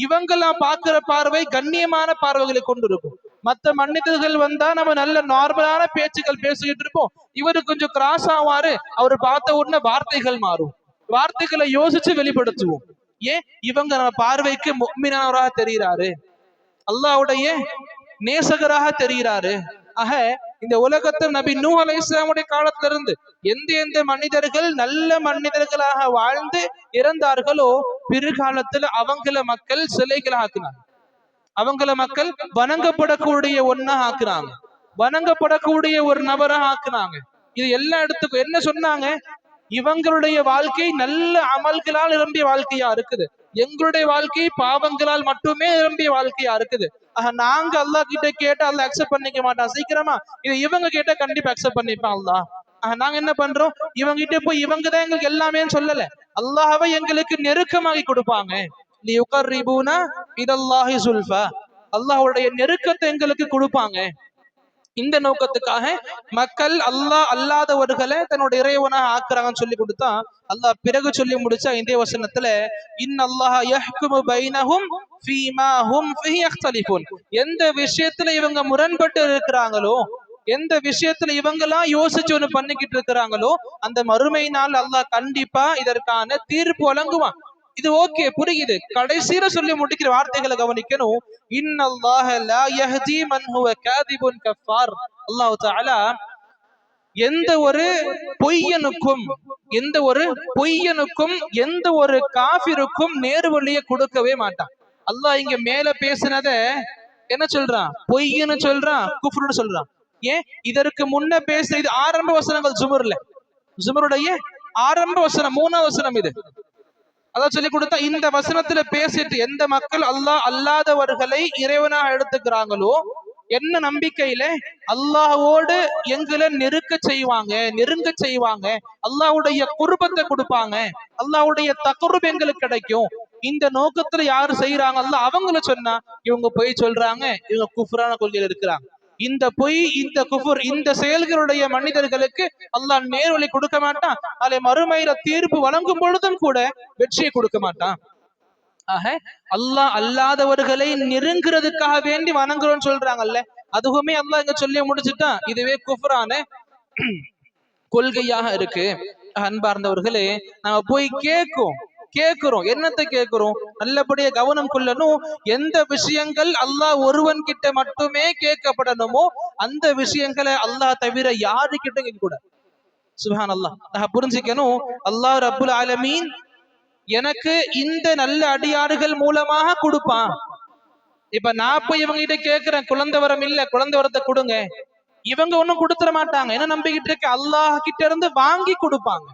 இவங்கெல்லாம் பார்க்கிற பார்வை கண்ணியமான பார்வைகளை கொண்டு இருக்கும். மற்ற மனிதர்கள் வந்தா நம்ம நல்ல நார்மலான பேச்சுக்கள் பேசிக்கிட்டு இருப்போம், இவரு கொஞ்சம் கிராஸ் ஆவாரு, அவரு பார்த்த உடனே வார்த்தைகள் மாறும், வார்த்தைகளை யோசிச்சு வெளிப்படுத்துவோம். ஏன்? இவங்க நம்ம பார்வைக்கு முஃமினானவராக தெரிகிறாரு, அல்லாஹ்வுடைய நேசகராக தெரிகிறாரு. ஆக இந்த உலகத்தில் நபி நூஹ் அலைஹிஸ்ஸலாமுடைய காலத்துல இருந்து எந்த மனிதர்கள் நல்ல மனிதர்களாக வாழ்ந்து இறந்தார்களோ பிற்காலத்துல அவங்கள மக்கள் சிலைகளை ஆக்குனாங்க, அவங்கள மக்கள் வணங்கப்படக்கூடிய ஒன்னா ஆக்குனாங்க, வணங்கப்படக்கூடிய ஒரு நபராக ஆக்குனாங்க. இது எல்லா இடத்துக்கும் என்ன சொன்னாங்க? இவங்களுடைய வாழ்க்கை நல்ல அமல்களால் நிரம்பிய வாழ்க்கையா இருக்குது, எங்களுடைய வாழ்க்கை பாவங்களால் மட்டுமே நிரம்பிய வாழ்க்கையா இருக்குது. நாங்க அல்லாஹ் கிட்ட கேட்டா அல்லாஹ் அக்செப்ட் பண்ணிக்க மாட்டான் சீக்கிரமா, இது இவங்க கேட்டா கண்டிப்பா அக்செப்ட் பண்ணிப்பான் அல்லாஹ். நாங்க என்ன பண்றோம்? இவங்க கிட்ட போய் இவங்க தான் எங்களுக்கு எல்லாமே சொல்லல, அல்லாஹ்வை எங்களுக்கு நெருக்கமாகி கொடுப்பாங்க. லியுகர்ரிபூனா இதல்லாஹி ஸுல்ஃபா, அல்லாஹ்வுடைய நெருக்கத்தை எங்களுக்கு கொடுப்பாங்க. இந்த நோக்கத்துக்காக மக்கள் அல்லாஹ் அல்லாதவர்களை தன்னுடைய இறைவனாக ஆக்குறாங்கன்னு சொல்லி கொடுத்தா அல்லாஹ் பிறகு சொல்லி முடிச்சா இந்த வசனத்துல, இன்னல்லாஹ யஹ்குமு பைனஹும் ஃபீமா ஹும் ஃபீஹி யக்தலிஃபூன். எந்த விஷயத்துல இவங்க முரண்பட்டு இருக்கிறாங்களோ, எந்த விஷயத்துல இவங்கெல்லாம் யோசிச்சு ஒண்ணு பண்ணிக்கிட்டு இருக்கிறாங்களோ அந்த மறுமை நாள் அல்லாஹ் கண்டிப்பா இதற்கான தீர்ப்பு வழங்குவான். இது ஓகே, புரியுது. கடைசியில சொல்லி முடிக்கிற வார்த்தைகளை கவனிக்கணும். இன்னல்லாஹ லா யஹ்தி மன் ஹுவ காதிபுன் கஃபார். அல்லாஹ் தஆலா எந்த ஒரு பொய்யனுக்கும், எந்த ஒரு பொய்யனுக்கும், எந்த ஒரு காஃபிருக்கும் நேர்வழியை கொடுக்கவே மாட்டான். அல்லாஹ் இங்க மேல பேசினத என்ன சொல்றான்? பொய்ன்னு சொல்றான், குஃப்ருன்னு சொல்றான். ஏன்? இதற்கு முன்ன பேச இது ஆரம்ப வசனங்கள் ஜுமர்ல, ஜுமருடைய ஆரம்ப வசனம் 3வது வசனம் இது. அதான் சொல்லி கொடுத்தா இந்த வசனத்துல பேசிட்டு எந்த மக்கள் அல்லாஹ் அல்லாதவர்களை இறைவனாக எடுத்துக்கிறாங்களோ என்ன நம்பிக்கையில அல்லாஹ்வோடு எங்களை நெருங்க செய்வாங்க, அல்லாஹ்வுடைய குர்பத்தை கொடுப்பாங்க, அல்லாஹ்வுடைய தக்ருப் எங்களுக்கு கிடைக்கும், இந்த நோக்கத்துல யாரு செய்யறாங்க அல்லாஹ் அவங்கள சொன்னா இவங்க பொய் சொல்றாங்க, இவங்க குஃப்ரான கொள்கையில இருக்கிறாங்க. இந்த பொய், இந்த குஃபுர், இந்த செயல்களுடைய மனிதர்களுக்கு அல்லாஹ் நேர்வழி கொடுக்க மாட்டான். அதை மறுமையில தீர்ப்பு வழங்கும் பொழுதும் கூட வெற்றியை கொடுக்க மாட்டான். ஆக அல்லாஹ் அல்லாதவர்களை நெருங்குறதுக்காக வேண்டி வணங்குறோம்னு சொல்றாங்கல்ல, அதுவுமே அல்லாஹ் இங்க சொல்லி முடிச்சுட்டான். இதுவே குஃப்ரான கொள்கையாக இருக்கு. அன்பார்ந்தவர்களே, நாம போய் கேட்கிறோம் என்னத்தை கேட்கிறோம்? நல்லபடியா கவனம் கொள்ளணும். எந்த விஷயங்கள் அல்லாஹ் ஒருவன் கிட்ட மட்டுமே கேட்கப்படணுமோ அந்த விஷயங்களை அல்லாஹ் தவிர யாருக்கிட்ட கேட்க கூடாது. சுப்ஹானல்லாஹ். புரிஞ்சுக்கணும், அல்லாஹ் ரப்புல் ஆலமீன் எனக்கு இந்த நல்ல அடியாறுகள் மூலமாக கொடுப்பான். இப்ப நான் போய் இவங்க கிட்ட கேட்கிறேன், குழந்தை வரம் இல்ல, குழந்தை வரத்தை கொடுங்க, இவங்க ஒண்ணும் கொடுத்துட மாட்டாங்க. என்ன நம்பிக்கிட்டு இருக்கு? அல்லாஹ் கிட்ட இருந்து வாங்கி கொடுப்பாங்க.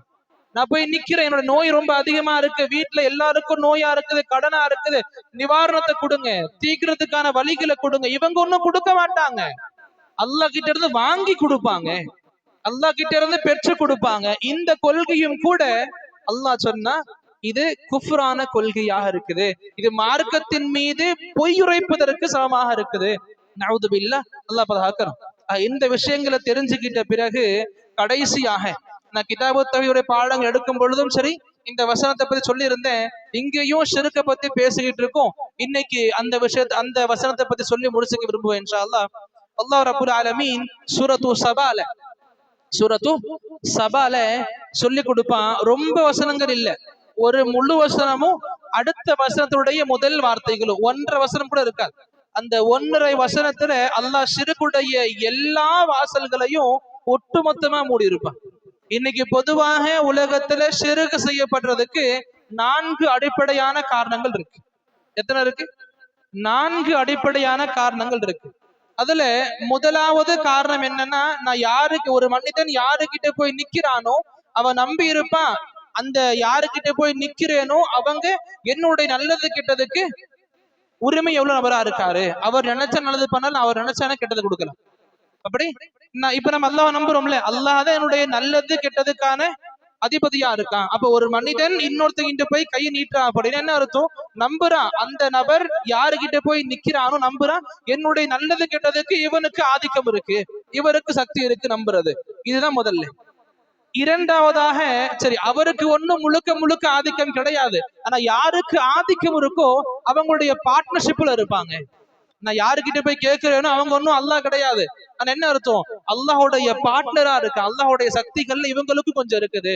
நான் போய் நிக்கிறேன், என்னோட நோய் ரொம்ப அதிகமா இருக்கு, வீட்டுல எல்லாருக்கும் நோயா இருக்குது, கடனா இருக்குது, நிவாரணத்தை கொடுங்க, தீக்கிறதுக்கான வழிகளை கொடுங்க, இவங்க ஒண்ணும் கொடுக்க மாட்டாங்க. அல்லாஹ் கிட்ட இருந்து வாங்கி கொடுப்பாங்க, அல்லாஹ் கிட்ட இருந்து பெற்று கொடுப்பாங்க. இந்த கொள்கையும் கூட அல்லாஹ் சொன்னா இது குஃப்ரான கொள்கையாக இருக்குது, இது மார்க்கத்தின் மீது பொய் உரைப்பதற்கு சமமாக இருக்குது. நவுது பில்லாஹ், அல்லாஹ் பாதுகாக்கணும். இந்த விஷயங்களை தெரிஞ்சுக்கிட்ட பிறகு கடைசியாக நான் கிதாபு தௌஹீதுடைய பாடங்கள் எடுக்கும் பொழுதும் சரி, இந்த வசனத்தை பத்தி சொல்லி இருந்தேன். இங்கேயும் ஷிர்க பத்தி பேசிக்கிட்டு இருக்கோம். இன்னைக்கு அந்த வசனத்தை பத்தி சொல்லி முடிச்சுக்க விரும்புவேன் இன்ஷா அல்லாஹ். அல்லாஹ் ரப்புல் ஆலமீன் சூரத்து சபால சொல்லி கொடுப்பான். ரொம்ப வசனங்கள் இல்ல, ஒரு முழு வசனமும் அடுத்த வசனத்துடைய முதல் வார்த்தைகளும், 1.5 வசனம் கூட இருக்காது. அந்த 1.5 வசனத்துல அல்லாஹ் ஷிர்குடைய எல்லா வாசல்களையும் ஒட்டுமொத்தமா மூடி இருப்பான். இன்னைக்கு பொதுவாக உலகத்துல ஷிர்க் செய்யப்படுறதுக்கு 4 அடிப்படையான காரணங்கள் இருக்கு. எத்தனை இருக்கு? 4 அடிப்படையான காரணங்கள் இருக்கு. அதுல முதலாவது காரணம் என்னன்னா, ஒரு மனிதன் யாருக்கிட்ட போய் நிக்கிறானோ அவன் நம்பி இருப்பான், அந்த யாருக்கிட்ட போய் நிக்கிறேனோ அவங்க என்னுடைய நல்லது கெட்டதுக்கு உரிமை எவ்வளவு நபரா இருக்காரு, அவர் நினைச்சா நல்லது பண்ணாலும் அவர் நினைச்சானே கெட்டது கொடுக்கலாம். அப்படி இப்ப நம்ம அல்லாஹ் நம்புறோம்ல, அல்லாஹ் தான் என்னுடைய நல்லது கெட்டதுக்கான அதிபதியா இருக்கான். அப்ப ஒரு மனிதன் இன்னொருத்தங்கிட்ட போய் கையை நீட்டுறான் அப்படின்னு என்ன அர்த்தம்? நம்புறான், அந்த நபர் யாருகிட்ட போய் நிக்கிறானோ நம்புறான், என்னுடைய நல்லது கெட்டதுக்கு இவனுக்கு ஆதிக்கம் இருக்கு, இவருக்கு சக்தி இருக்கு, நம்புறது. இதுதான் முதல்ல. இரண்டாவதாக, சரி அவருக்கு ஒண்ணும் முழுக்க ஆதிக்கம் கிடையாது, ஆனா யாருக்கு ஆதிக்கம் இருக்கோ அவங்களுடைய பார்ட்னர்ஷிப்ல இருப்பாங்க. நான் யாருக்கிட்ட போய் கேட்கிறேனோ அவங்க ஒன்னும் அல்லாஹ் கிடையாது, ஆனா என்ன அர்த்தம்? அல்லாஹோடைய பார்ட்னரா இருக்கு, அல்லாஹோடைய சக்திகள்ல இவங்களுக்கும் கொஞ்சம் இருக்குது,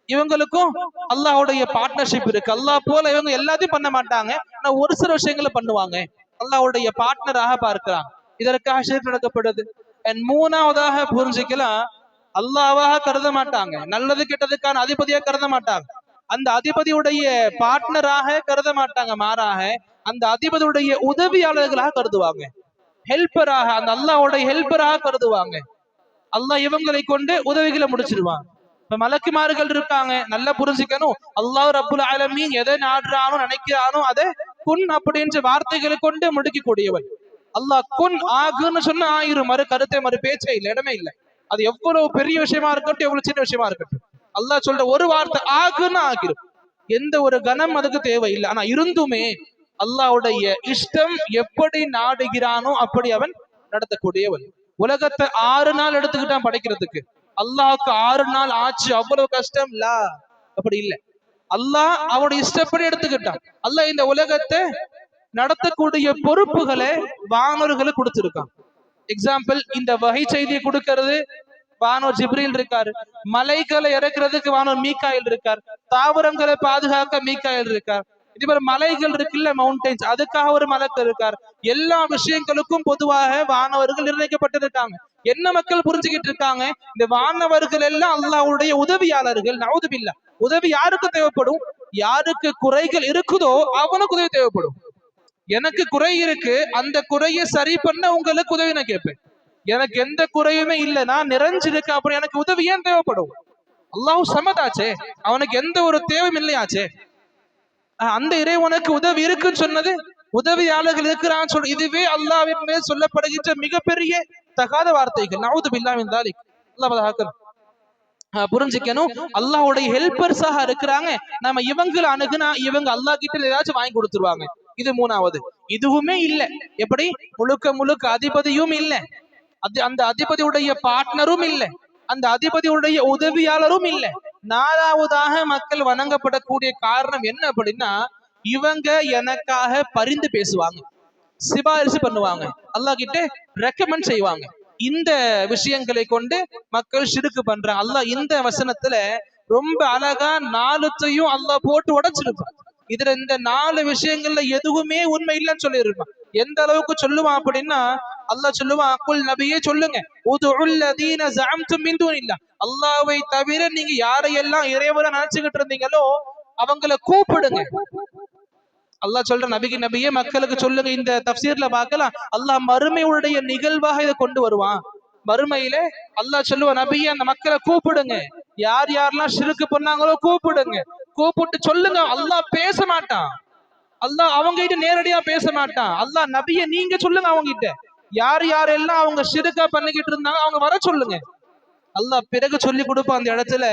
இவங்களுக்கும் அல்லாஹோடைய பார்ட்னர்ஷிப் இருக்கு. அல்லாஹ் போல இவங்க எல்லாத்தையும் பண்ண மாட்டாங்க, ஆனா ஒரு சில விஷயங்களை பண்ணுவாங்க, அல்லாஹோடைய பார்ட்னராக பார்க்கிறாங்க. இதற்காக ஷிர்க் நடக்கப்படுது. மூணாவதாக புரிஞ்சுக்கலாம், அல்லாஹ்வாக கருத மாட்டாங்க, நல்லது கெட்டதுக்கான அதிபதியா கருத மாட்டாங்க, அந்த அதிபதியுடைய பார்ட்னராக கருத மாட்டாங்க, மாறாக அந்த அதிபதியுடைய உதவியாளர்களாக கருதுவாங்க, ஹெல்ப்பராக, அந்த அல்லாஹ்வுடைய ஹெல்ப்பராக கருதுவாங்க. அல்லாஹ் இவங்களை கொண்டு உதவிகளை முடிச்சிருவாங்க. இப்ப மலக்குமார்கள் இருக்காங்க, நல்லா புரிஞ்சுக்கணும். அல்லாஹ் ரப்புல் ஆலமீன் எதை நாடுறானோ நினைக்கிறானோ அதை குன் அப்படின்ற வார்த்தைகளை கொண்டு முடிக்க கூடியவன். அல்லாஹ் குன் ஆகுன்னு சொன்னா ஆயிரும், மறு கருத்தை மறு பேச்சே இல்லை, இடமே இல்லை. அது எவ்வளவு பெரிய விஷயமா இருக்கட்டும், எவ்வளவு சின்ன விஷயமா இருக்கட்டும், அல்லாஹ் சொல்ற ஒரு வார்த்தை ஆகுன்னு ஆகிரும், எந்த ஒரு கணம் அதுக்கு தேவையில்லை. ஆனா இருந்துமே அல்லாஹ்வுடைய இஷ்டம் எப்படி நாடுகிறானோ அப்படி அவன் நடத்தக்கூடியவன். உலகத்தை 6 நாள் எடுத்துக்கிட்டான் படைக்கிறதுக்கு, அல்லாஹ்வுக்கு 6 நாள் ஆச்சு, அவ்வளவு கஷ்டம் இல்ல, அப்படி இல்லை. அல்லாஹ் அவருடைய இஷ்டப்படி எடுத்துக்கிட்டான். அல்லாஹ் இந்த உலகத்தை நடத்தக்கூடிய பொறுப்புகளை வானோர்களுக்கு கொடுத்திருக்கான். எக்ஸாம்பிள், இந்த வகை செய்தியை கொடுக்கிறது வானோர் ஜிப்ரீல் இருக்காரு, மலைகளை இறக்குறதுக்கு வானோர் மீகாயில் இருக்கார், தாவரங்களை பாதுகாக்க மீகாயில் இருக்கார், இதே மாதிரி மலைகள் இருக்குல்ல, மவுண்டைன்ஸ், அதுக்காக ஒரு மலக்கு இருக்கார். எல்லா விஷயங்களுக்கும் பொதுவாக வானவர்கள் நிர்ணயிக்கப்பட்டிருக்காங்க. என்ன மக்கள் புரிஞ்சுக்கிட்டு இருக்காங்க? இந்த வானவர்கள் எல்லாம் அல்லாஹ்வுடைய உதவியாளர்கள். நவுது பில்லாஹ். உதவி யாருக்கு தேவைப்படும்? யாருக்கு குறைகள் இருக்குதோ அவனுக்கு உதவி தேவைப்படும். எனக்கு குறை இருக்கு, அந்த குறையை சரி பண்ண உங்களுக்கு உதவி நான் கேட்பேன். எனக்கு எந்த குறையுமே இல்லை, நான் நிறைஞ்சிருக்கேன், அப்புறம் எனக்கு உதவி ஏன் தேவைப்படும்? அல்லாஹ் சமதாச்சே, அவனுக்கு எந்த ஒரு தேவையும் இல்லையாச்சே, அந்த இறைவனுக்கு உதவி இருக்குன்னு சொன்னது, உதவியாளர்கள் இருக்கிறான்னு சொல்ல, இதுவே அல்லாஹ்வின் மேல் சொல்லப்படுகின்ற மிகப்பெரிய தகாத வார்த்தைகள். நவுது பில்லாஹ் மின் தாலிக். அல்லாஹ் பாதுகாக்கணும். புரிஞ்சுக்கணும், அல்லாஹ்வுடைய ஹெல்ப்பர்ஸாக இருக்கிறாங்க, நம்ம இவங்களை அணுகுனா இவங்க அல்லாஹ் கிட்ட ஏதாச்சும் வாங்கி கொடுத்துருவாங்க. இது மூணாவது. இதுவுமே இல்லை, எப்படி? முழுக்க அதிபதியும் இல்லை, அந்த அதிபதியுடைய பார்ட்னரும் இல்லை, அந்த அதிபதியுடைய உதவியாளரும் இல்லை. 4வதாக மக்கள் வணங்கப்படக்கூடிய காரணம் என்ன அப்படின்னா, இவங்க எனக்காக பரிந்து பேசுவாங்க, சிபாரிசு பண்ணுவாங்க, அல்லாஹ் கிட்ட ரெக்கமெண்ட் செய்வாங்க. இந்த விஷயங்களை கொண்டு மக்கள் ஷிர்க் பண்றாங்க. அல்லாஹ் இந்த வசனத்துல ரொம்ப அழகா நாலுத்தையும் அல்லாஹ் போட்டு உடைச்சிருப்பான். இதுல இந்த 4 விஷயங்கள்ல எதுவுமே உண்மை இல்லைன்னு சொல்லியிருப்பான். எந்த அளவுக்கு சொல்லுவான் அப்படின்னா, அல்லாஹ் சொல்லுவான், குல் நபியே சொல்லுங்க, உதுஉல் லதீன ஸஅம்தும் மின் தூனில்லாஹ், அல்லாஹ்வை தவிர நீங்க யாரையெல்லாம் இறைவனா நினைச்சுக்கிட்டு இருந்தீங்களோ அவங்கள கூப்பிடுங்க. அல்லாஹ் சொல்ற நபியே மக்களுக்கு சொல்லுங்க. இந்த தஃப்சீர்ல பார்க்கலாம், அல்லாஹ் மறுமையுடைய நிகழ்வாக இதை கொண்டு வருவான். மறுமையில அல்லாஹ் சொல்லுவா, நபியே அந்த மக்களை கூப்பிடுங்க, யார் யாரெல்லாம் ஷிர்க் பண்ணாங்களோ கூப்பிடுங்க, கூப்பிட்டு சொல்லுங்க. அல்லாஹ் பேச மாட்டான், அல்லாஹ் அவங்க கிட்ட நேரடியா பேச மாட்டான். அல்லாஹ் நபியை நீங்க சொல்லுங்க, அவங்க கிட்ட யார் யாரெல்லாம் அவங்க ஷிர்கா பண்ணிக்கிட்டு இருந்தாங்க அவங்க வர சொல்லுங்க. அல்லாஹ் பிறகு சொல்லி கொடுப்பான் அந்த இடத்துல,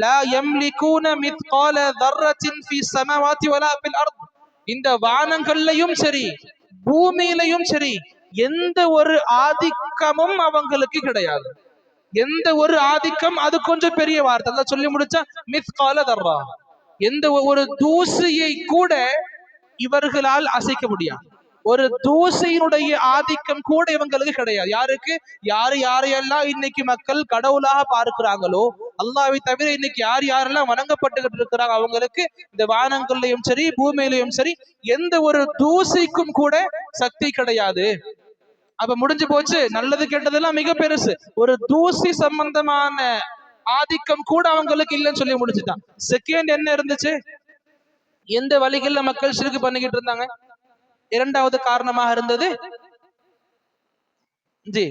லா யம்லிகூன மித்கால தர்ரத்தின் ஃபீ ஸமாவாத்தி வலா ஃபில் அர்த், இந்த வானங்கள்லயும் சரி பூமியிலையும் சரி எந்த ஒரு ஆதிக்கமும் அவங்களுக்கு கிடையாது. எந்த ஒரு ஆதிக்கம், அது கொஞ்சம் பெரிய வார்த்தை. அல்லாஹ் சொல்லி முடிச்சா மித்கால தர்ரா, எந்த ஒரு தூசியை கூட இவர்களால் அசைக்க முடியாது. ஒரு தூசியினுடைய ஆதிக்கம் கூட இவங்களுக்கு கிடையாது. யாருக்கு? யாரையெல்லாம் இன்னைக்கு மக்கள் கடவுளாக பார்க்கிறாங்களோ, அல்லாஹ்வை தவிர இன்னைக்கு யாரெல்லாம் வணங்கப்பட்டுகிட்டு இருக்கிறாங்க, அவங்களுக்கு இந்த வானங்கள்லயும் சரி பூமியிலையும் சரி எந்த ஒரு தூசிக்கும் கூட சக்தி கிடையாது. அப்ப முடிஞ்சு போச்சு. நல்லது கெட்டதெல்லாம் மிக பெருசு. ஒரு தூசி சம்பந்தமான ஆதிக்கம் கூட அவங்களுக்கு இல்லைன்னு சொல்லி முடிச்சுட்டான். செகண்ட் என்ன இருந்துச்சு? எந்த வழிகள்ல மக்கள் ஷிர்க் பண்ணிக்கிட்டு இருந்தாங்க? இரண்டாவது காரணமாக இருந்தது ஜி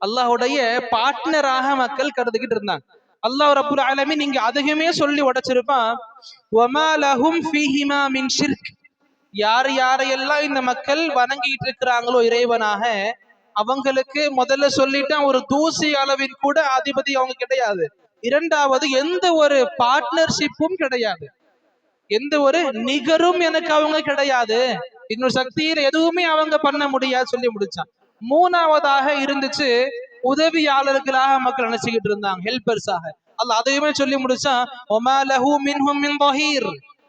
அல்லாஹ்வுடைய பார்ட்னராக மக்கள் கருதிக்கிட்டு இருந்தாங்க. அல்லாஹ் ரப்புல் ஆலமீன் நீங்க அதிகமே சொல்லி உடைச்சிருப்பான், வமா லஹும் ஃபீஹிமா மின் ஷிர்க், யார் யாரையெல்லாம் இந்த மக்கள் வணங்கிட்டு இருக்கிறாங்களோ இறைவனாக, அவங்களுக்கு முதல்ல சொல்லிட்டான் ஒரு தூசி அளவின் கூட அதிபதி அவங்க கிடையாது. இரண்டாவது எந்த ஒரு பார்ட்னர்ஷிப்பும் கிடையாது, எந்த ஒரு நிகரும் எனக்கு அவங்க கிடையாது, இன்னொரு சக்தியில் எதுவுமே அவங்க பண்ண முடியாது சொல்லி முடிச்சான். மூணாவதாக இருந்துச்சு உதவியாளர்களாக மக்கள் நினைச்சுக்கிட்டு இருந்தாங்க, ஹெல்பர்ஸாக. அல்லாஹ் அதையுமே சொல்லி முடிச்சான், வமா லஹு மின்ஹும் மின் ظهير,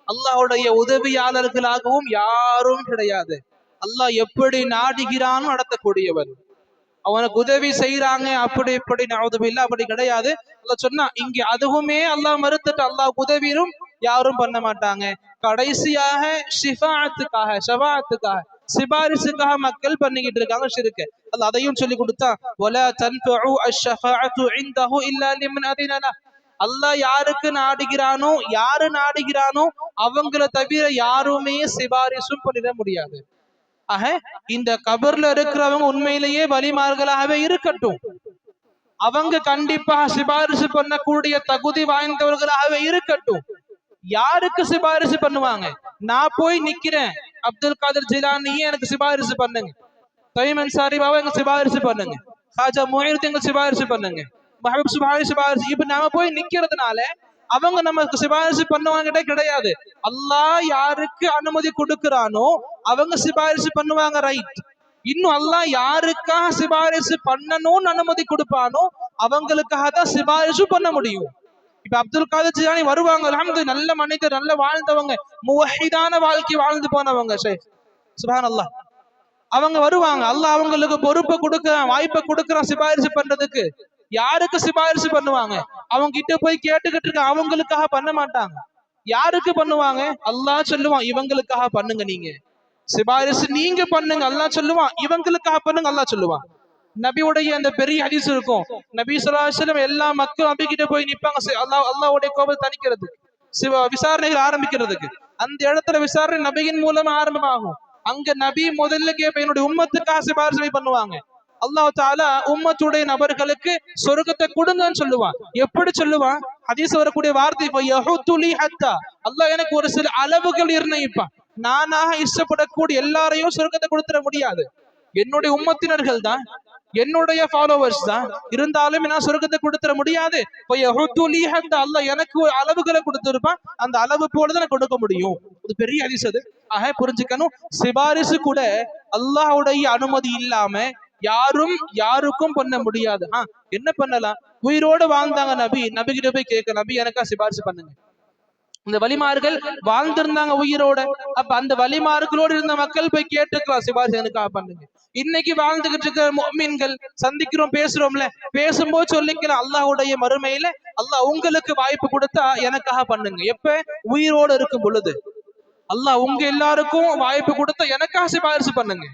அல்லாஹ்வுடைய உதவியாளர்களாகவும் யாரும் கிடையாது. அல்லாஹ் எப்படி நாடுகிறான்னு நடத்தக்கூடியவன், அவனுக்கு உதவி செய்யறாங்க அப்படி இப்படி நவுதுபில்லாஹ் அப்படி கிடையாது. அல்லாஹ் சொன்னா இங்க அதுவுமே அல்லாஹ் மறுத்துட்டு, அல்லாஹ் உதவியும் யாரும் பண்ண மாட்டாங்க. கடைசியாக ஷஃபாஅத்துக்காக சிபாரிசுக்காக மக்கள் பண்ணிக்கிட்டு இருக்காங்க ஷிர்க். அல்லாஹ் அதையும் சொல்லி கொடுத்தா, வலா தன்ஃபஉ அஷ்ஷஃபாஅத்து இன்தஹு இல்லா லிமன் அதின லஹ், அல்லாஹ் யாருக்கு நாடுகிறானோ யாரு நாடுகிறானோ அவங்கள தவிர யாருமே சிபாரிசும் பண்ணிட முடியாது. ஆக இந்த கபர்ல இருக்கிறவங்க உண்மையிலேயே வலிமார்களாகவே இருக்கட்டும், அவங்க கண்டிப்பாக சிபாரிசு பண்ணக்கூடிய தகுதி வாய்ந்தவர்களாகவே இருக்கட்டும். யாருக்கு சிபாரிசு பண்ணுவாங்க? நான் போய் நிக்கிறேன், அப்துல் காதர் ஜிலானியே எனக்கு சிபாரிசு பண்ணுங்க, தயீம் அன்சாரி பாபா எங்க சிபாரிசு பண்ணுங்க, ஹாஜா முஹைனுddin எங்க சிபாரிசு பண்ணுங்க, மஹபூப் சுப்ஹானி சிபாரிசு, இப்ப நாம போய் நிக்கிறதுனால அவங்க நமக்கு சிபாரிசு பண்ணுவாங்க கிடையாது. அல்லாஹ் யாருக்கு அனுமதி கொடுக்கிறானோ அவங்க சிபாரிசு பண்ணுவாங்க, ரைட். இன்னும் அல்லாஹ் யாருக்காக சிபாரிசு பண்ணணும்னு அனுமதி கொடுப்பானோ அவங்களுக்காக தான் சிபாரிசு பண்ண முடியும். இப்ப அப்துல் காதர் ஜிலானி வருவாங்க, அல்ஹம்துலில்லாஹ், நல்ல மனிதர், நல்ல வாழ்ந்தவங்க, முவஹிதான வாழ்க்கை வாழ்ந்து போனவங்க, ஷேக் சுப்ஹானல்லாஹ், அவங்க வருவாங்க. அல்லாஹ் அவங்களுக்கு பொறுப்பை கொடுக்கறான், வாய்ப்பை கொடுக்கறான் சிபாரிசு பண்றதுக்கு. யாருக்கு சிபாரிசு பண்ணுவாங்க? அவங்க கிட்ட போய் கேட்டுக்கிட்டு இருக்க, அவங்களுக்காக பண்ண மாட்டாங்க. யாருக்கு பண்ணுவாங்க? அல்லாஹ் சொல்லுவான் இவங்களுக்காக பண்ணுங்க, நீங்க சிபாரிசு நீங்க பண்ணுங்க, அல்லாஹ் சொல்லுவான் இவங்களுக்காக பண்ணுங்க, அல்லாஹ் சொல்லுவான். நபியுடைய அந்த பெரிய ஹதீஸ் இருக்கும், நபி ஸல்லல்லாஹு அலைஹி வஸல்லம் எல்லா மக்களும் நபி கிட்ட போய் நிப்பாங்க, அல்லாஹ்வுடைய கோபத்தை தணிக்கிறதுக்கு, விசாரணைகள் ஆரம்பிக்கிறதுக்கு. அந்த இடத்துல விசாரணை நபியின் மூலமா ஆரம்பமாகும். அங்க நபி முதல்ல கேட்ப, என்னுடைய உம்மத்துக்காக சிபாரிசு பண்ணுவாங்க. அல்லாஹ் தஆலா உம்மத்துடைய நபர்களுக்கு சொர்க்கத்தை கொடுங்கன்னு சொல்லுவான். எப்படி சொல்லுவான்? ஹதீஸ் வரக்கூடிய வார்த்தை, அல்லாஹ் எனக்கு ஒரு சில அளவுகள் நிர்ணயிப்பான். நானாக இஷ்டப்படக்கூடிய எல்லாரையும் சொர்க்கத்தை கொடுத்துட முடியாது, என்னுடைய உம்மத்தினர்கள் தான், என்னுடைய ஃபாலோவர்ஸ் தான், இருந்தாலும் நான் சொர்க்கத்தை கொடுத்துட முடியாது. அல்லாஹ் எனக்கு ஒரு அளவுகளை கொடுத்திருப்பான், அந்த அளவு போலதான் கொடுக்க முடியும். அது பெரிய ஹதீஸ் அது. ஆக புரிஞ்சுக்கணும், சிபாரிசு கூட அல்லாஹ்வுடைய அனுமதி இல்லாம யாரும் யாருக்கும் பண்ண முடியாது. என்ன பண்ணலாம்? உயிரோடு வாழ்ந்தாங்க நபி கிட்ட போய் கேட்க, நபி எனக்கா சிபாரிசு பண்ணுங்க. இந்த வலிமார்கள் வாழ்ந்திருந்தாங்க உயிரோட. அப்ப அந்த வலிமார்களோடு இருந்த மக்கள் போய் கேட்டுக்கலாம், சிபாரிசு எனக்காக பண்ணுங்க. இன்னைக்கு வாழ்ந்துகிட்டு இருக்கிற முஃமின்கள் சந்திக்கிறோம், பேசுறோம்ல, பேசும்போது சொல்லிக்கலாம் அல்லாஹ்வுடைய மறுமையில அல்லாஹ் உங்களுக்கு வாய்ப்பு கொடுத்தா எனக்காக பண்ணுங்க. எப்ப? உயிரோடு இருக்கும் பொழுது. அல்லாஹ் உங்க எல்லாருக்கும் வாய்ப்பு கொடுத்தா எனக்காக சிபாரிசு பண்ணுங்க.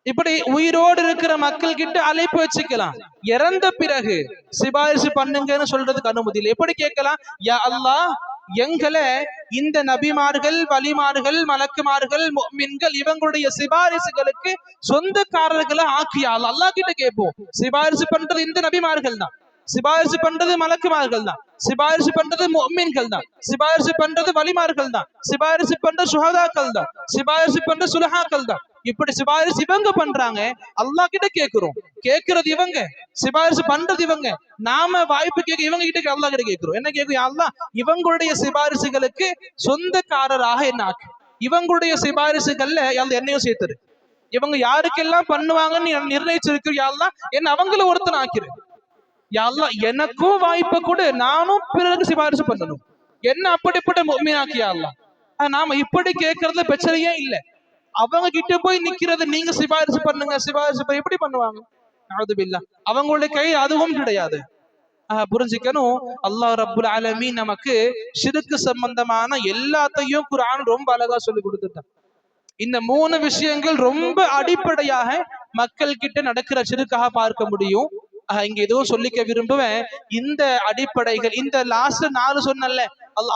இப்படி உயிரோடு இருக்கிற மக்கள் கிட்ட அழைப்பு வச்சுக்கலாம். இறந்த பிறகு சிபாரிசு பண்ணுங்கன்னு சொல்றதுக்கு அனுமதி இல்லை. எப்படி கேட்கலாம்? யா அல்லாஹ், எங்களை இந்த நபிமார்கள், வலிமார்கள், மலக்குமார்கள், முஃமின்கள் இவங்களுடைய சிபாரிசுகளுக்கு சொந்தக்காரர்களை ஆக்கியா அல்லாஹ் கிட்ட கேட்போம். சிபாரிசு பண்றது இந்த நபிமார்கள் தான், சிபாரிசு பண்றது மலக்குமார்கள் தான், சிபாரிசு பண்றது முஃமின்கள் தான், சிபாரிசு பண்றது வலிமார்கள் தான், சிபாரிசு பண்ற சுஹதாக்கள் தான், சிபாரிசு பண்ற சுலஹாக்கள் தான். இப்படி சிபாரிசு இவங்க பண்றாங்க, அல்லாஹ் கிட்ட கேட்கிறோம். கேட்கறது இவங்க, சிபாரிசு பண்றது இவங்க. நாம வாய்ப்பு கேட்க இவங்க கிட்ட அல்லாஹ் கிட்ட கேட்கிறோம். என்ன கேட்கும்? அல்லாஹ் இவங்களுடைய சிபாரிசுகளுக்கு சொந்தக்காரராக என்ன ஆக்கு, இவங்களுடைய சிபாரிசுகள்ல என்னையும் சேர்த்துரு. இவங்க யாருக்கெல்லாம் பண்ணுவாங்கன்னு நிர்ணயிச்சிருக்கு அல்லாஹ், என்ன அவங்கள ஒருத்தன் ஆக்கிரு. யா அல்லாஹ் எனக்கும் வாய்ப்பை கொடு, நானும் பிறருக்கு சிபாரிசு பண்ணணும். என்ன அப்படிப்பட்ட முஃமினாக்கியா அல்லாஹ். நாம இப்படி கேட்கறதுல பிரச்சனையே இல்லை. அவங்க கிட்ட போய் நிக்கிறது, நீங்க சிபாரிசு பண்ணுங்க, சிபாரிசு எப்படி பண்ணுவாங்க? அவுதுபில்லாஹ். அவங்களுடைய கை அதுவும் கிடையாது. புரிஞ்சுக்கணும், அல்லாஹ் ரப்புல் ஆலமீன் நமக்கு ஷிர்க் சம்பந்தமான எல்லாத்தையும் குர்ஆன் ரொம்ப அழகா சொல்லி கொடுத்துட்டான். இந்த 3 விஷயங்கள் ரொம்ப அடிப்படையாக மக்கள் கிட்ட நடக்கிற ஷிர்க்காக பார்க்க முடியும். இங்க எதுவும் சொல்லிக்க விரும்புவேன். இந்த அடிப்படைகள், இந்த லாஸ்ட் 4 சொன்னல,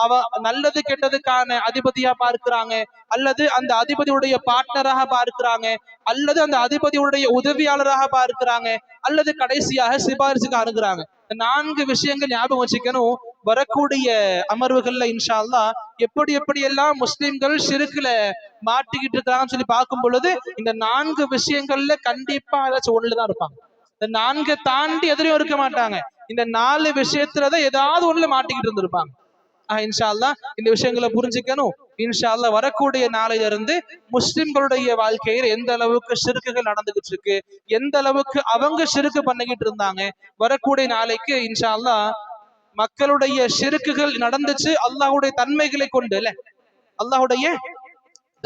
அவ நல்லது கெட்டதுக்கான அதிபதியா பார்க்கிறாங்க, அல்லது அந்த அதிபதியுடைய பார்ட்னராக பார்க்கிறாங்க, அல்லது அந்த அதிபதியுடைய உதவியாளராக பார்க்கிறாங்க, அல்லது கடைசியாக சிபாரிசுக்கு அணுகுறாங்க. இந்த 4 விஷயங்கள் ஞாபகம் வச்சுக்கணும். வரக்கூடிய அமர்வுகள்ல இன்ஷா அல்லாஹ் எப்படி எல்லாம் முஸ்லிம்கள் ஷிர்க்ல மாட்டிக்கிட்டு இருக்காங்கன்னு சொல்லி பார்க்கும் பொழுது இந்த 4 விஷயங்கள்ல கண்டிப்பா ஏதாச்சும் ஒண்ணுலதான் இருப்பாங்க. இந்த 4 தாண்டி எதிரையும் இருக்க மாட்டாங்க. இந்த 4 விஷயத்துலதான் ஏதாவது ஒண்ணுல மாட்டிக்கிட்டு இருந்திருப்பாங்க. இன்ஷா அல்லாஹ் இந்த விஷயங்களை புரிஞ்சுக்கணும். இன்ஷா அல்லாஹ் வரக்கூடிய நாளையில இருந்து முஸ்லிம்களுடைய வாழ்க்கையில் எந்த அளவுக்கு ஷிர்க்குகள் நடந்துகிட்டு இருக்கு, எந்த அளவுக்கு அவங்க ஷிர்க்கு பண்ணிக்கிட்டு இருந்தாங்க, வரக்கூடிய நாளைக்கு இன்ஷா அல்லாஹ் மக்களுடைய ஷிர்க்குகள் நடந்துச்சு அல்லாஹ்வுடைய தன்மைகளை கொண்டு, இல்ல அல்லாஹ்வுடைய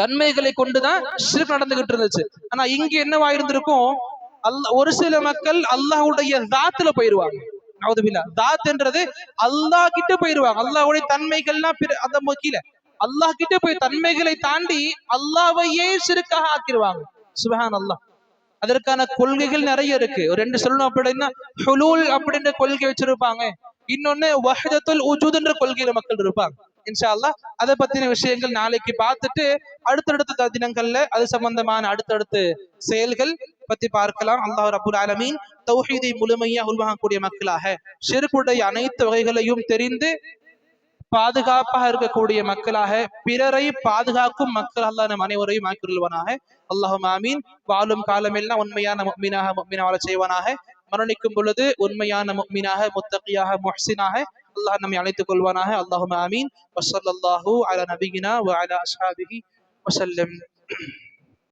தன்மைகளை கொண்டுதான் ஷிர்க் நடந்துகிட்டு இருந்துச்சு. ஆனா இங்க என்னவாயிருந்திருக்கும்? ஒரு சில மக்கள் அல்லாஹ்வுடைய தாத்துல போயிருவாங்க. நவுதுபில்லாஹ். தாத்ன்றது அல்லாஹ் கிட்ட போயிருவாங்க. அல்லாஹ்வுடைய தன்மைகள்லாம் அந்த கீழ அல்லாஹ் கிட்ட போய் தன்மைகளை தாண்டி அல்லாஹ்வையே ஷிர்க்காக ஆக்கிடுவாங்க. சுப்ஹானல்லாஹ். அதற்கான கொள்கைகள் நிறைய இருக்கு. ஒரு 2 சொல்லணும் அப்படின்னா, ஹுலூல் அப்படின்ற கொள்கை வச்சிருப்பாங்க. இன்னொன்னு வஹ்தத்துல் உஜூத்ன்ற கொள்கையில மக்கள் இருப்பாங்க. இன்ஷா அல்லாஹ் அதை பத்தின விஷயங்கள் நாளைக்கு பார்த்துட்டு அடுத்தடுத்த தினங்கள்ல அது சம்பந்தமான அடுத்தடுத்த செயல்கள் பத்தி பார்க்கலாம். அல்லாஹ் ரப்புல் ஆலமீன் தௌஹீதை முழுமையா உள்வாங்கக்கூடிய மக்களாக, ஷிர்க்குடைய அனைத்து வகைகளையும் தெரிந்து பாதுகாப்பாக இருக்கக்கூடிய மக்களாக, பிறரை பாதுகாக்கும் மக்கள் அல்லாஹ் நம் அனைவரையும் ஆக்கிருள்வானாக. அல்லாஹும் ஆமீன். வாழும் காலமெல்லாம் உண்மையான முஃமினாக முஃமினாக செய்வானாக. மரணிக்கும் பொழுது உண்மையான முஃமினாக, முத்தகியாக, முஹ்சினாக அல்லாஹ் நம்மை அழைத்துக் கொள்வானாக. அல்லாஹும் ஆமீன். வஸல்லல்லாஹு அலா நபியினா வ அலா அஸ்ஹாபிஹி வஸல்லம்.